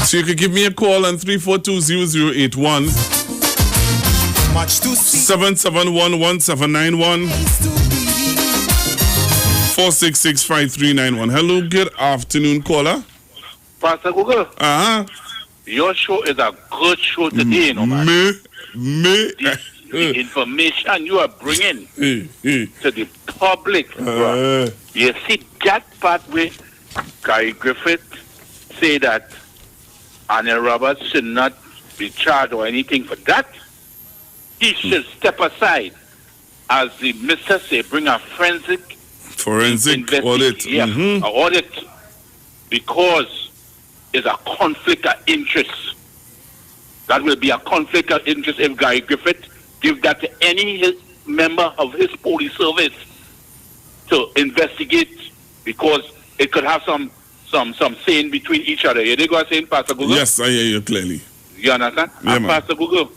So you can give me a call on 342-0081. 771-1791. 466-5391. Hello, good afternoon, caller. Pastor Google. Your show is a good show today, you know, man. The information you are bringing to the public, bro. You see that part where Gary Griffith say that Anil Roberts should not be charged or anything for that. He should step aside, as the minister say, bring a forensic audit. Yeah, an audit, because it's a conflict of interest. That will be a conflict of interest if Gary Griffith give that to any member of his police service to investigate, because it could have some saying between each other. You dig what I'm saying, Pastor Google? Yes, I hear you clearly. You understand? Yeah, Pastor Google,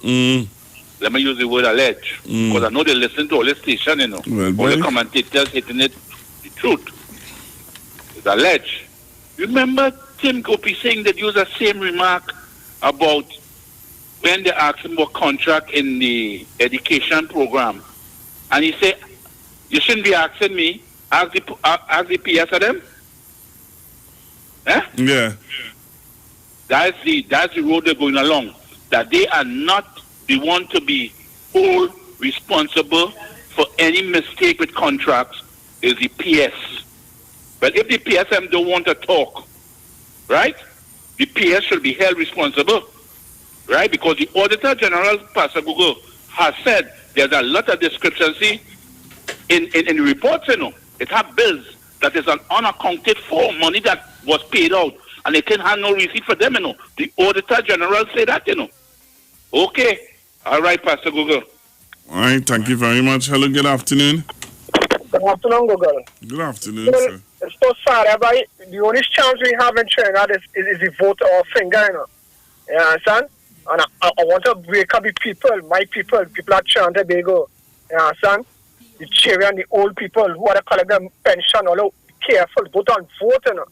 let me use the word allege, because I know they listen to all the station, you know. Well, all the commentators hitting it, the truth. It's alleged. Remember Tim Gopi saying that use the same remark about when they asked him about contract in the education program, and he said, "You shouldn't be asking me. Ask the PS of them." Yeah. That's the road they're going along. That they are not the one to be whole responsible for any mistake with contracts is the PS. But if the PSM don't want to talk, right, the PS should be held responsible. Right, because the Auditor General, Pastor Google, has said there's a lot of discrepancy in the reports, it have bills that is an unaccounted for money that was paid out, and they can have no receipt for them, The Auditor General say that, Okay. All right, Pastor Google. All right, thank you very much. Hello, good afternoon. Good afternoon, Google. Good afternoon, sir. It's so sad, everybody. The only chance we have in Trinidad is the vote of our finger, You understand? And I want to wake up the people, my people at Trinidad and Tobago. You understand? The children and the old people who are collecting their pension, all careful, go down vote,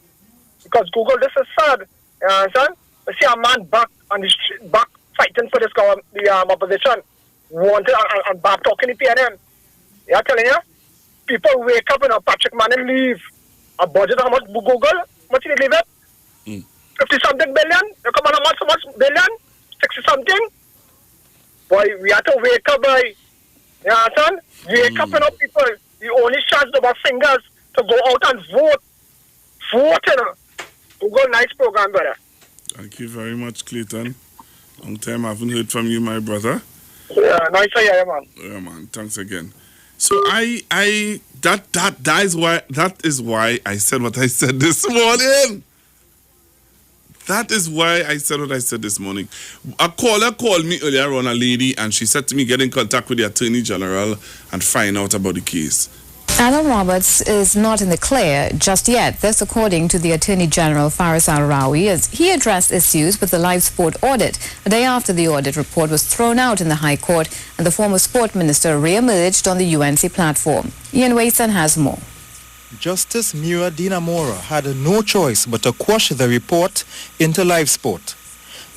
Because Google, this is sad. You understand? I see a man back on the street, back fighting for this government, the opposition, wanted and back talking to PNM. Yeah, telling you, people wake up and Patrick Manning leave. A budget how much Google? How much did he leave it? 50-something billion? You come on, how much billion? 60-something? Boy, we have to wake up, boy. You understand? Wake up, people. The only chance of our fingers to go out and vote. Vote, Google, nice program, brother. Thank you very much, Clayton. Long time I haven't heard from you, my brother. Yeah, nice to hear you, man. Yeah, man. Thanks again. So that is why I said what I said this morning. That is why I said what I said this morning. A caller called me earlier on, a lady, and she said to me, get in contact with the Attorney General and find out about the case. Alan Roberts is not in the clear just yet. This according to the Attorney General Faris Al-Rawi, as he addressed issues with the live sport audit a day after the audit report was thrown out in the High Court and the former sport minister re-emerged on the UNC platform. Ian Wason has more. Justice Mira Dina Mora had no choice but to quash the report into live sport.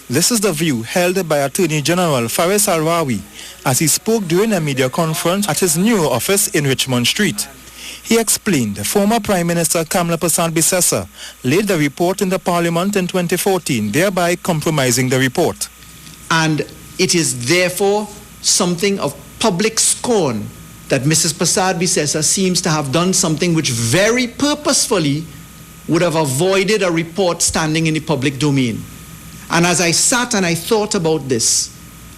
This is the view held by Attorney General Faris Al-Rawi as he spoke during a media conference at his new office in Richmond Street. He explained former Prime Minister Kamla Persad-Bissessar laid the report in the Parliament in 2014, thereby compromising the report. And it is therefore something of public scorn that Mrs. Persad-Bissessar seems to have done something which very purposefully would have avoided a report standing in the public domain. And as I sat and I thought about this,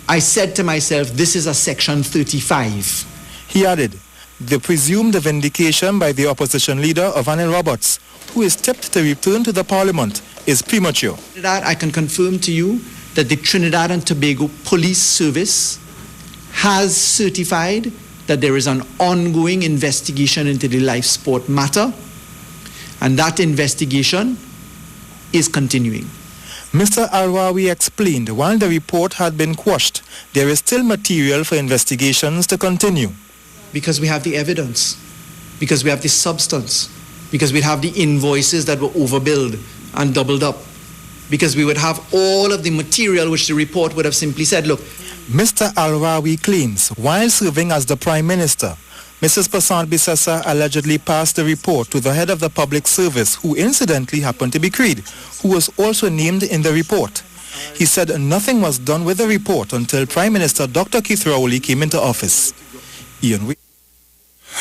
I said to myself, this is a Section 35. He added, the presumed vindication by the opposition leader, Anil Roberts, who is tipped to return to the Parliament, is premature. I can confirm to you that the Trinidad and Tobago Police Service has certified that there is an ongoing investigation into the live sport matter, and that investigation is continuing. Mr. Al-Rawi explained while the report had been quashed, there is still material for investigations to continue. Because we have the evidence, because we have the substance, because we have the invoices that were overbilled and doubled up, because we would have all of the material which the report would have simply said, look. Mr. Al-Rawi claims while serving as the Prime Minister, Mrs. Persad-Bissessar allegedly passed the report to the head of the public service, who incidentally happened to be Creed, who was also named in the report. He said nothing was done with the report until Prime Minister Dr. Keith Rowley came into office. Ian.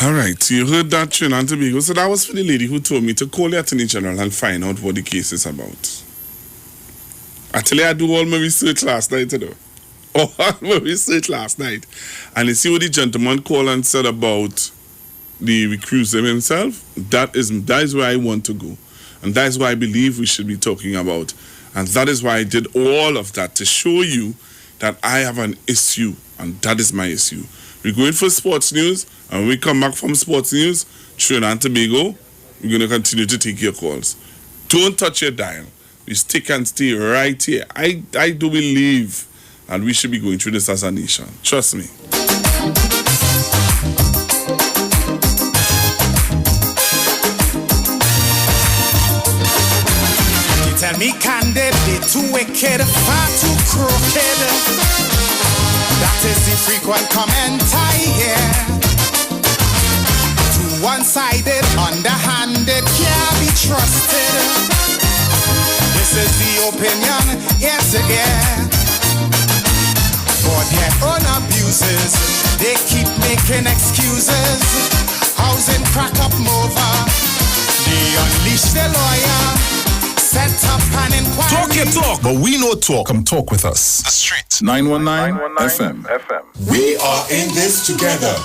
All right, you heard that, Trinidad and Tobago. So that was for the lady who told me to call the Attorney General and find out what the case is about. Actually, I do all my research last night, and you see what the gentleman called and said about the recusal himself. That is where I want to go, and that is why I believe we should be talking about, and that is why I did all of that, to show you that I have an issue, and that is my issue. We're going for sports news, and when we come back from sports news, Trinidad and Tobago, we're going to continue to take your calls. Don't touch your dial. We stick and stay right here. I do believe, and we should be going through this as a nation. Trust me. You tell me candid, they too wicked, far too crooked. That is the frequent comment I hear. Too one-sided, underhanded, can't be trusted. This is the opinion, yes again. For their own abuses, they keep making excuses. Housing crack up over, they unleash the lawyer, set up an inquiry. Talk your talk, but we know talk. Come talk with us. The Street 919 FM. We are in this together.